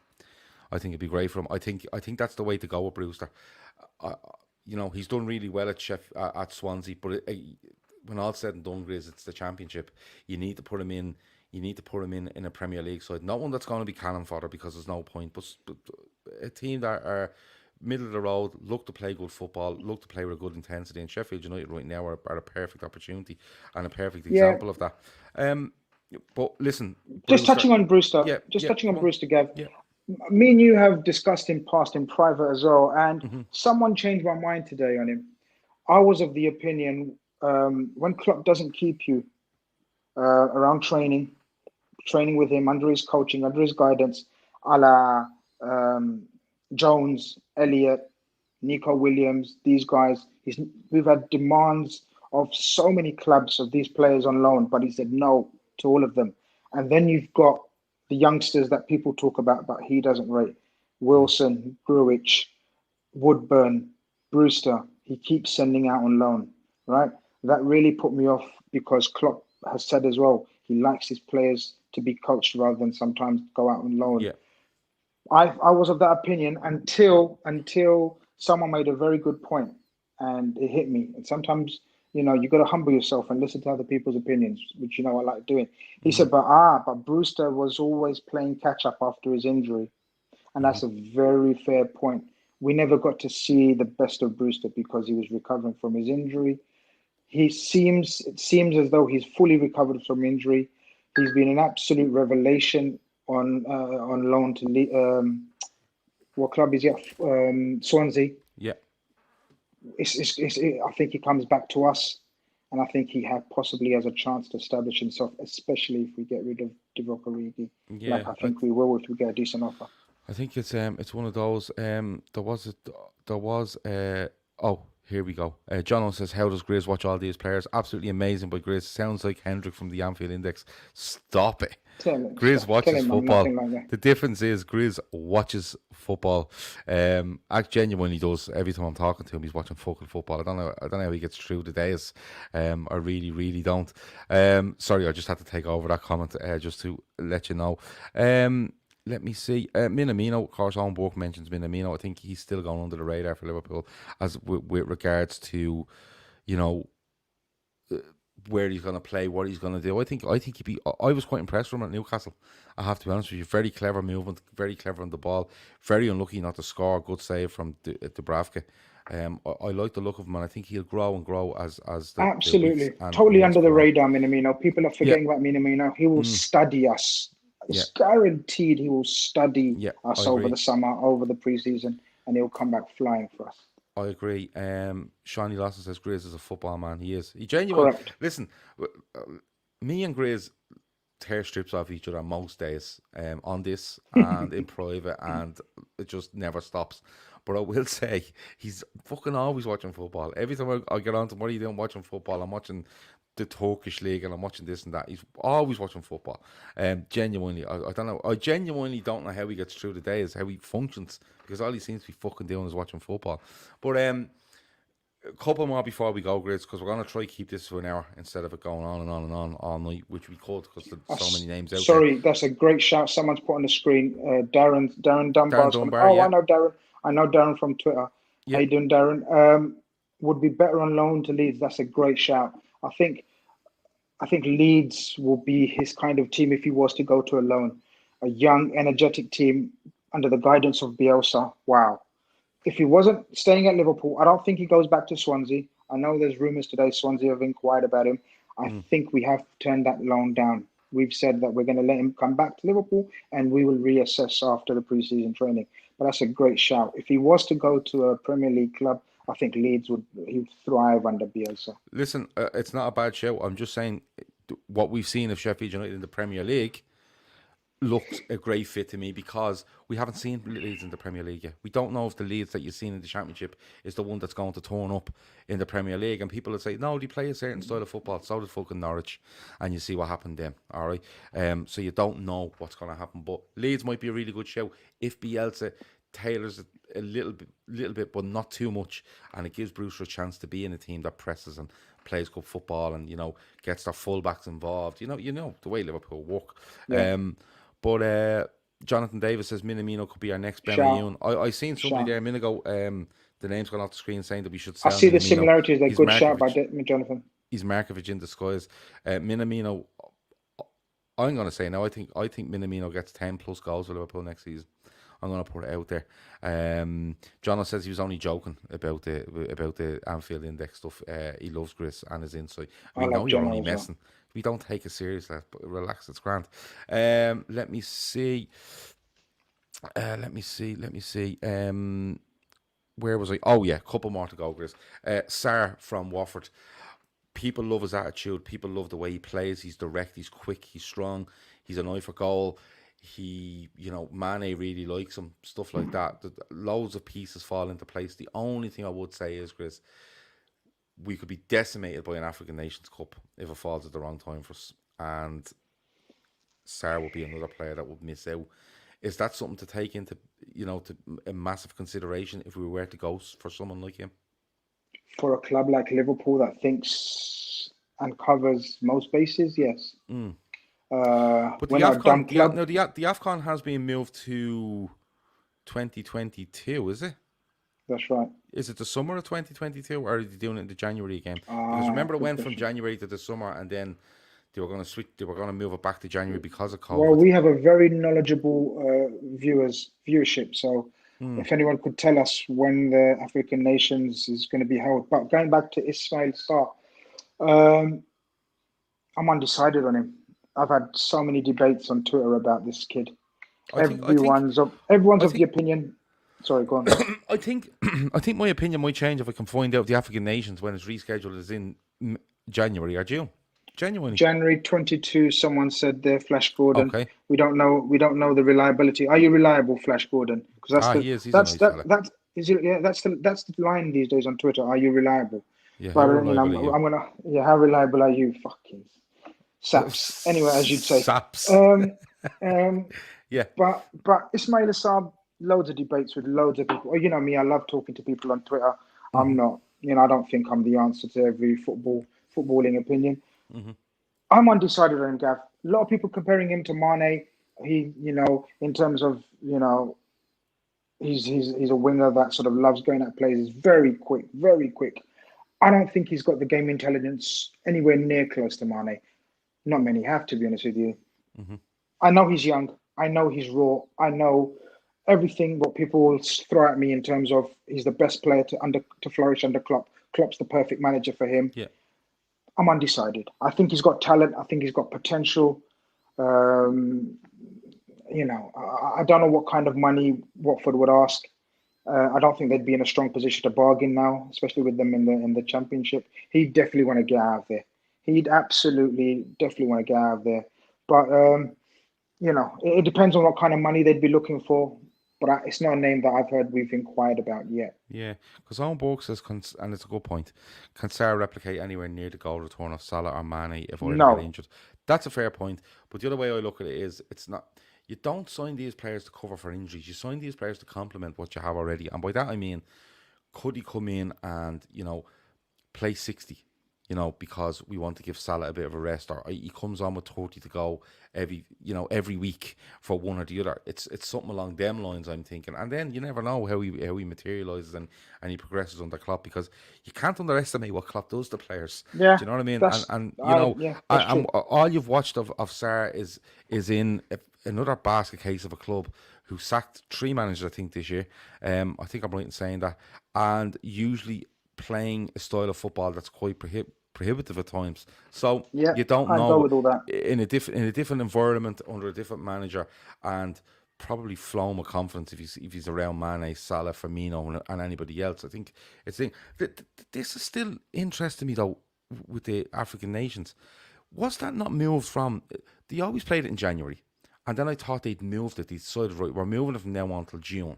I think it'd be great for him. I think that's the way to go with Brewster. Uh, he's done really well at Swansea, but when all's said and done, Grizz, it's the Championship. You need to put him in. You need to put him in a Premier League side. Not one that's going to be cannon fodder because there's no point, but a team that are middle of the road, look to play good football, look to play with a good intensity. And Sheffield United right now are a perfect opportunity and a perfect Yeah, example of that. Um, but listen, just Brewster. touching on Brewster. Yeah, Just yeah, touching come on on. Brewster, Gav. Yeah. Me and you have discussed in past in private as well, and Hmm. someone changed my mind today on him. I was of the opinion when Klopp doesn't keep you around training with him under his coaching, under his guidance, a la um, Jones, Elliott, Nico Williams, these guys. We've had demands of so many clubs of these players on loan, but he said no to all of them. And then you've got the youngsters that people talk about, but he doesn't rate. Wilson, Gruich, Woodburn, Brewster. He keeps sending out on loan, right? That really put me off because Klopp has said as well he likes his players to be coached rather than sometimes go out on loan. Yeah. I was of that opinion until someone made a very good point and it hit me. And sometimes, you got to humble yourself and listen to other people's opinions, which I like doing. He Hmm. said, but Brewster was always playing catch up after his injury. And Hmm. that's a very fair point. We never got to see the best of Brewster because he was recovering from his injury. It seems as though he's fully recovered from injury. He's been an absolute revelation on loan to what club is he at? Swansea. Yeah. I think he comes back to us, and I think he possibly has a chance to establish himself, especially if we get rid of Divock Origi, Yeah. like I think we will if we get a decent offer. I think it's one of those. There was Here we go. Jono says, how does Grizz watch all these players? Absolutely amazing by Grizz. Sounds like Hendrick from the Anfield Index. Stop it. Grizz watches football. Like the difference is Grizz watches football. Genuinely does. Every time I'm talking to him, he's watching fucking football. I don't know how he gets through the days. I really, really don't. Sorry, I just had to take over that comment just to let you know. Let me see. Minamino, of course, Owen Burke mentions Minamino. I think he's still going under the radar for Liverpool as with regards to, where he's going to play, what he's going to do. I think he'd be. I was quite impressed with him at Newcastle. I have to be honest with you. Very clever movement, very clever on the ball. Very unlucky not to score. Good save from Dubravka. I like the look of him, and I think he'll grow and grow as absolutely totally under the radar. Minamino. People are forgetting about Minamino. He will study us. It's guaranteed he will study us over the summer, over the preseason, and he'll come back flying for us. I agree. Shawnee Lawson says Grizz is a football man. He is. He genuinely. Correct. Listen, me and Grizz tear strips off each other most days on this and in private, and it just never stops. But I will say he's fucking always watching football. Every time I get on to what are you doing watching football, I'm watching the Turkish league and I'm watching this and that. He's always watching football. Genuinely, I don't know. I genuinely don't know how he gets through the days, how he functions, because all he seems to be fucking doing is watching football. But a couple more before we go, Grizz, because we're going to try to keep this to an hour instead of it going on and on and on all night, which we could because there's so many names out there. Sorry, that's a great shout. Someone's put on the screen. Darren Dunbar. I know Darren. I know Darren from Twitter. How you doing, Darren? Would be better on loan to Leeds. That's a great shout. I think Leeds will be his kind of team if he was to go to a loan. A young, energetic team under the guidance of Bielsa. Wow. If he wasn't staying at Liverpool, I don't think he goes back to Swansea. I know there's rumours today Swansea have inquired about him. I think we have to turn that loan down. We've said that we're going to let him come back to Liverpool and we will reassess after the pre-season training. But that's a great shout. If he was to go to a Premier League club, I think Leeds would thrive under Bielsa. Listen, it's not a bad show. I'm just saying what we've seen of Sheffield United in the Premier League looks a great fit to me because we haven't seen Leeds in the Premier League yet. We don't know if the Leeds that you've seen in the Championship is the one that's going to turn up in the Premier League. And people will say, no, they play a certain style of football. So did fucking Norwich. And you see what happened then. All right. So you don't know what's going to happen. But Leeds might be a really good show if Bielsa tailors it a little bit, but not too much. And it gives Brewster a chance to be in a team that presses and plays good football and, gets their fullbacks involved. You know the way Liverpool work. Yeah. But Jonathan Davis says Minamino could be our next Ben Yoon. I seen somebody there a minute ago. The name's gone off the screen saying that we should sell I see Minamino. The similarities. They're good shout by Jonathan. He's Markovic in disguise. Minamino, I'm going to say no. I think Minamino gets 10 plus goals for Liverpool next season. I'm going to put it out there. Jono says he was only joking about the Anfield Index stuff. He loves Grizz and his insight. We know you're only messing. Well. We don't take it serious, but relax, it's grand. Let me see. Where was I? Oh yeah, couple more to go, Grizz. Sarr from Watford. People love his attitude. People love the way he plays. He's direct. He's quick. He's strong. He's an eye for goal. He, Mane really likes him. Stuff like that. Loads of pieces fall into place. The only thing I would say is, Grizz, we could be decimated by an African Nations Cup if it falls at the wrong time for us. And Sarr will be another player that would miss out. Is that something to take into, to a massive consideration if we were to go for someone like him? For a club like Liverpool that thinks and covers most bases, yes. But the AFCON has been moved to 2022, is it? That's right. Is it the summer of 2022, or are they doing it in the January game? Because remember, it went from January to the summer, and then they were going to switch. They were going to move it back to January because of COVID. Well, we have a very knowledgeable viewership. So, if anyone could tell us when the African Nations is going to be held, but going back to Ismaila Sarr, I'm undecided on him. I've had so many debates on Twitter about this kid. Everyone's of the opinion. Sorry, go on. I think my opinion might change if I can find out the African Nations when it's rescheduled is in January or June. Genuinely. January 22. Someone said there, Flash Gordon. Okay. We don't know the reliability. Are you reliable, Flash Gordon? Because he is. He's a nice fella. Is it? Yeah, that's the line these days on Twitter. Are you reliable? Yeah, how But reliable are you? I'm gonna. Yeah, how reliable are you? Fucking saps. Anyway, as you'd say. Saps. Um, um, Yeah. but Ismaila Sarr, loads of debates with loads of people. You know me, I love talking to people on Twitter. I'm not. I don't think I'm the answer to every footballing opinion. I'm undecided on Gav. A lot of people comparing him to Mane. He, in terms of, he's a winger that sort of loves going at plays. He's very quick, very quick. I don't think he's got the game intelligence anywhere near close to Mane. Not many have, to be honest with you. I know he's young. I know he's raw. I know everything what people will throw at me in terms of he's the best player to flourish under Klopp. Klopp's the perfect manager for him. Yeah. I'm undecided. I think he's got talent. I think he's got potential. I don't know what kind of money Watford would ask. I don't think they'd be in a strong position to bargain now, especially with them in the Championship. He'd definitely want to get out of there. He'd absolutely definitely want to get out of there. But it depends on what kind of money they'd be looking for. But it's not a name that I've heard we've inquired about yet. Yeah, because Owen Borg says, and it's a good point, can Sarr replicate anywhere near the goal return of Salah or Mane if either get injured? That's a fair point. But the other way I look at it is, it's not. You don't sign these players to cover for injuries. You sign these players to complement what you have already. And by that I mean, could he come in and, play 60? Because we want to give Salah a bit of a rest, or he comes on with 30 to go every week for one or the other. It's something along them lines, I'm thinking. And then you never know how he materialises and he progresses under Klopp, because you can't underestimate what Klopp does to players. Yeah, do you know what I mean? And all you've watched of Sarr is in another basket case of a club who sacked 3 managers, I think, this year. I think I'm right in saying that, and usually playing a style of football that's quite prohibitive at times. So you don't know, go with all that. in a different environment under a different manager, and probably flown with confidence if he's around Mane, Salah, Firmino, and anybody else. I think this is still interesting to me though with the African nations. Was that not moved from? They always played it in January, and then I thought they'd moved it. They decided, right, we're moving it from now on till June.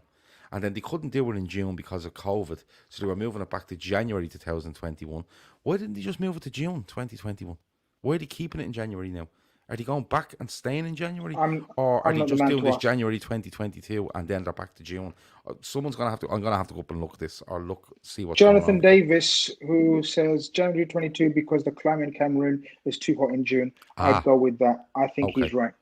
And then they couldn't do it in June because of COVID. So they were moving it back to January 2021. Why didn't they just move it to June 2021? Why are they keeping it in January now? Are they going back and staying in January? Or are they just doing this January 2022 and then they're back to June? Someone's going to have to... I'm going to have to go up and look at this, or see what's Jonathan going on. Davis, who says January 22 because the climate in Cameroon is too hot in June. I'd go with that. I think he's right.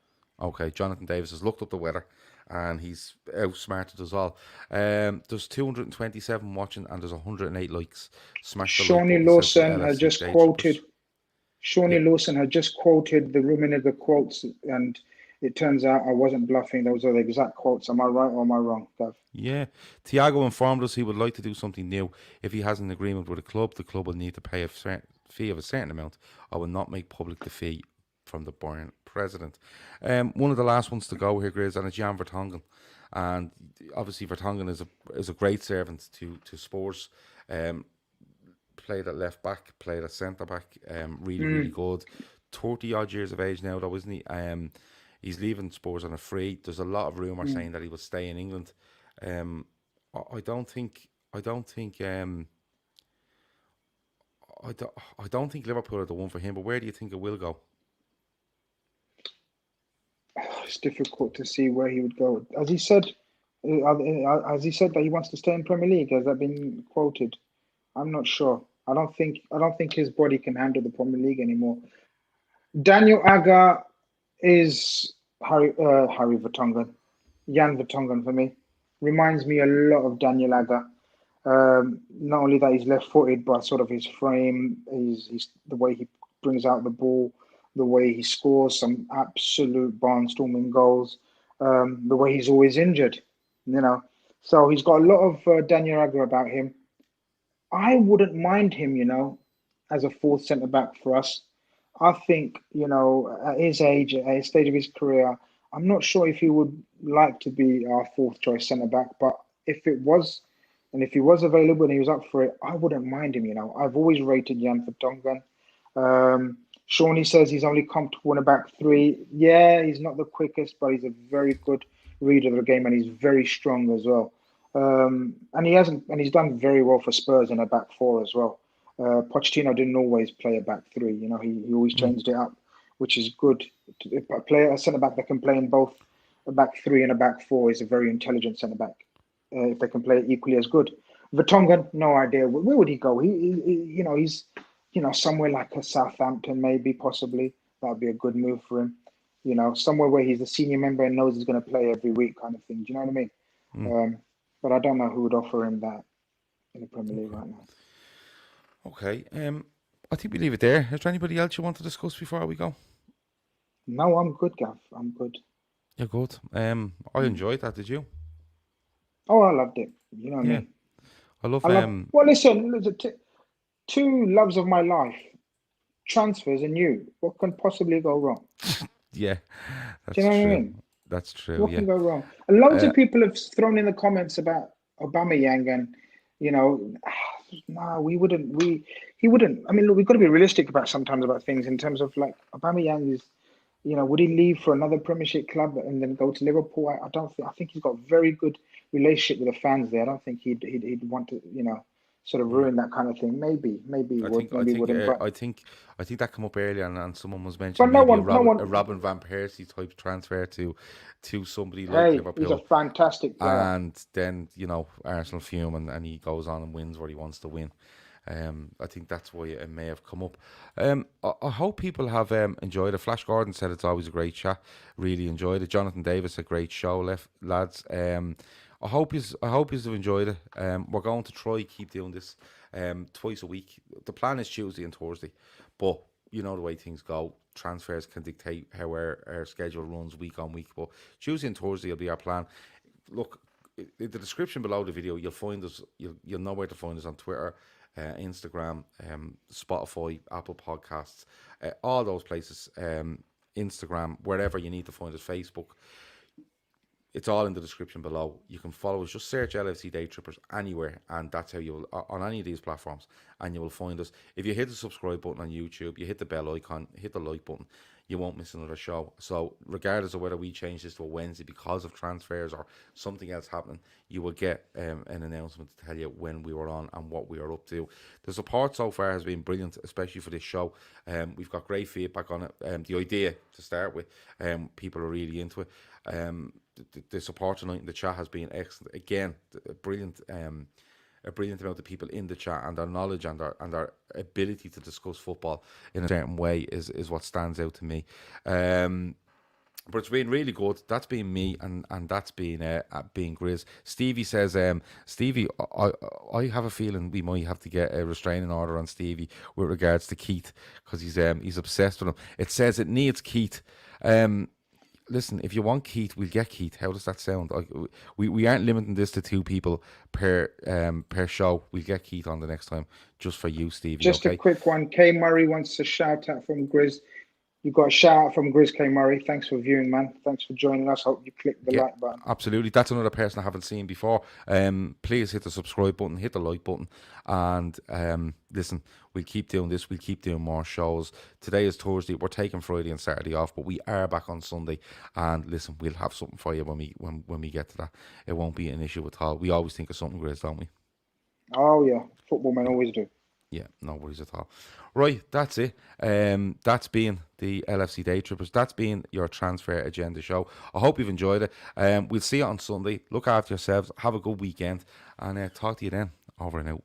Okay, Jonathan Davis has looked up the weather, and he's outsmarted us all. There's 227 watching, and there's 108 likes. Shawnee Lawson has just quoted. Lawson had just quoted the Rummenigge quotes, and it turns out I wasn't bluffing. Those are the exact quotes. Am I right or am I wrong, Gav? Yeah. Thiago informed us he would like to do something new. If he has an agreement with the club will need to pay a fee of a certain amount. I will not make public the fee from the Bayern president. One of the last ones to go here, Grizz, and it's Jan Vertonghen. And obviously Vertonghen is a great servant to Spurs. Played at left back, played at centre back, really good. 30 odd years of age now though, isn't he? He's leaving Spurs on a free. There's a lot of rumour saying that he will stay in England. I don't think Liverpool are the one for him, but where do you think it will go? It's difficult to see where he would go. Has he said that he wants to stay in Premier League? Has that been quoted? I'm not sure. I don't think his body can handle the Premier League anymore. Daniel Agger is Harry Vertonghen. Jan Vertonghen for me. Reminds me a lot of Daniel Agger. Not only that he's left-footed, but sort of his frame, he's the way he brings out the ball, the way he scores some absolute barnstorming goals, the way he's always injured, So he's got a lot of Daniel Agger about him. I wouldn't mind him, as a fourth centre-back for us. I think, at his age, at his stage of his career, I'm not sure if he would like to be our fourth choice centre-back, but if he was available and he was up for it, I wouldn't mind him, I've always rated Jan Vertonghen. Shawnee says he's only comfortable in a back three. Yeah, he's not the quickest, but he's a very good reader of the game and he's very strong as well. And he's done very well for Spurs in a back four as well. Pochettino didn't always play a back three. You know, he always changed it up, which is good. A centre back that can play in both a back three and a back four is a very intelligent centre back. If they can play it equally as good. Vertonghen, no idea where would he go. He's somewhere like a Southampton, maybe possibly that would be a good move for him. You know, somewhere where he's a senior member and knows he's going to play every week, kind of thing. Do you know what I mean? But I don't know who would offer him that in the Premier League right now. Okay. I think we leave it there. Is there anybody else you want to discuss before we go? No, I'm good, Gav. I'm good. You're good. I enjoyed that. Did you? Oh, I loved it. You know what I mean? I love. Well, listen, two loves of my life: transfers and you. What can possibly go wrong? Yeah, that's do you know true. what I mean? That's true. What can go wrong? And loads of people have thrown in the comments about Aubameyang, and no, he wouldn't. I mean, look, we've got to be realistic sometimes about things in terms of like Aubameyang is. Would he leave for another Premiership club and then go to Liverpool? I don't think. I think he's got a very good relationship with the fans there. I don't think he'd want to, sort of ruin that kind of thing. Maybe he would. Maybe he wouldn't. I think that came up earlier, and someone was mentioning a Robin van Persie type transfer to somebody like Liverpool. He's a fantastic player. And then Arsenal fume, and he goes on and wins what he wants to win. I think that's why it may have come up. I hope people have enjoyed it. Flash Gordon said it's always a great chat. Really enjoyed it. Jonathan Davis, a great show, lads. I hope you have enjoyed it. We're going to try keep doing this twice a week. The plan is Tuesday and Thursday, but you know the way things go. Transfers can dictate how our schedule runs week on week. But Tuesday and Thursday will be our plan. Look, in the description below the video, you'll find us. You'll know where to find us on Twitter, Instagram, Spotify, Apple Podcasts, all those places. Instagram, wherever you need to find us, Facebook. It's all in the description below. You can follow us. Just search LFC Daytrippers anywhere, and that's how you will on any of these platforms, and you will find us. If you hit the subscribe button on YouTube, you hit the bell icon, hit the like button, you won't miss another show. So regardless of whether we change this to a Wednesday because of transfers or something else happening, you will get an announcement to tell you when we were on and what we are up to. The support so far has been brilliant, especially for this show. We've got great feedback on it. The idea to start with, people are really into it. The support tonight in the chat has been excellent. Again, a brilliant amount of people in the chat, and their knowledge and their ability to discuss football in a certain way is what stands out to me. But it's been really good. That's been me, and that's been Grizz. Stevie says, Stevie, I have a feeling we might have to get a restraining order on Stevie with regards to Keith, because he's obsessed with him. It says it needs Keith. Listen, if you want Keith, we'll get Keith. How does that sound? We aren't limiting this to 2 people per show. We'll get Keith on the next time, just for you, Stevie. Just a quick one. K Murray wants a shout out from Grizz. You got a shout out from Grizz, K Murray. Thanks for viewing, man. Thanks for joining us. Hope you click the like button. Absolutely. That's another person I haven't seen before. Please hit the subscribe button, hit the like button, and listen, we'll keep doing this. We'll keep doing more shows. Today is Thursday. We're taking Friday and Saturday off, but we are back on Sunday. And listen, we'll have something for you when we get to that. It won't be an issue at all. We always think of something great, don't we? Oh yeah, football men always do. Yeah, no worries at all. Right, that's it. That's been the LFC Daytrippers. That's been your transfer agenda show. I hope you've enjoyed it. We'll see you on Sunday. Look after yourselves. Have a good weekend, and talk to you then. Over and out.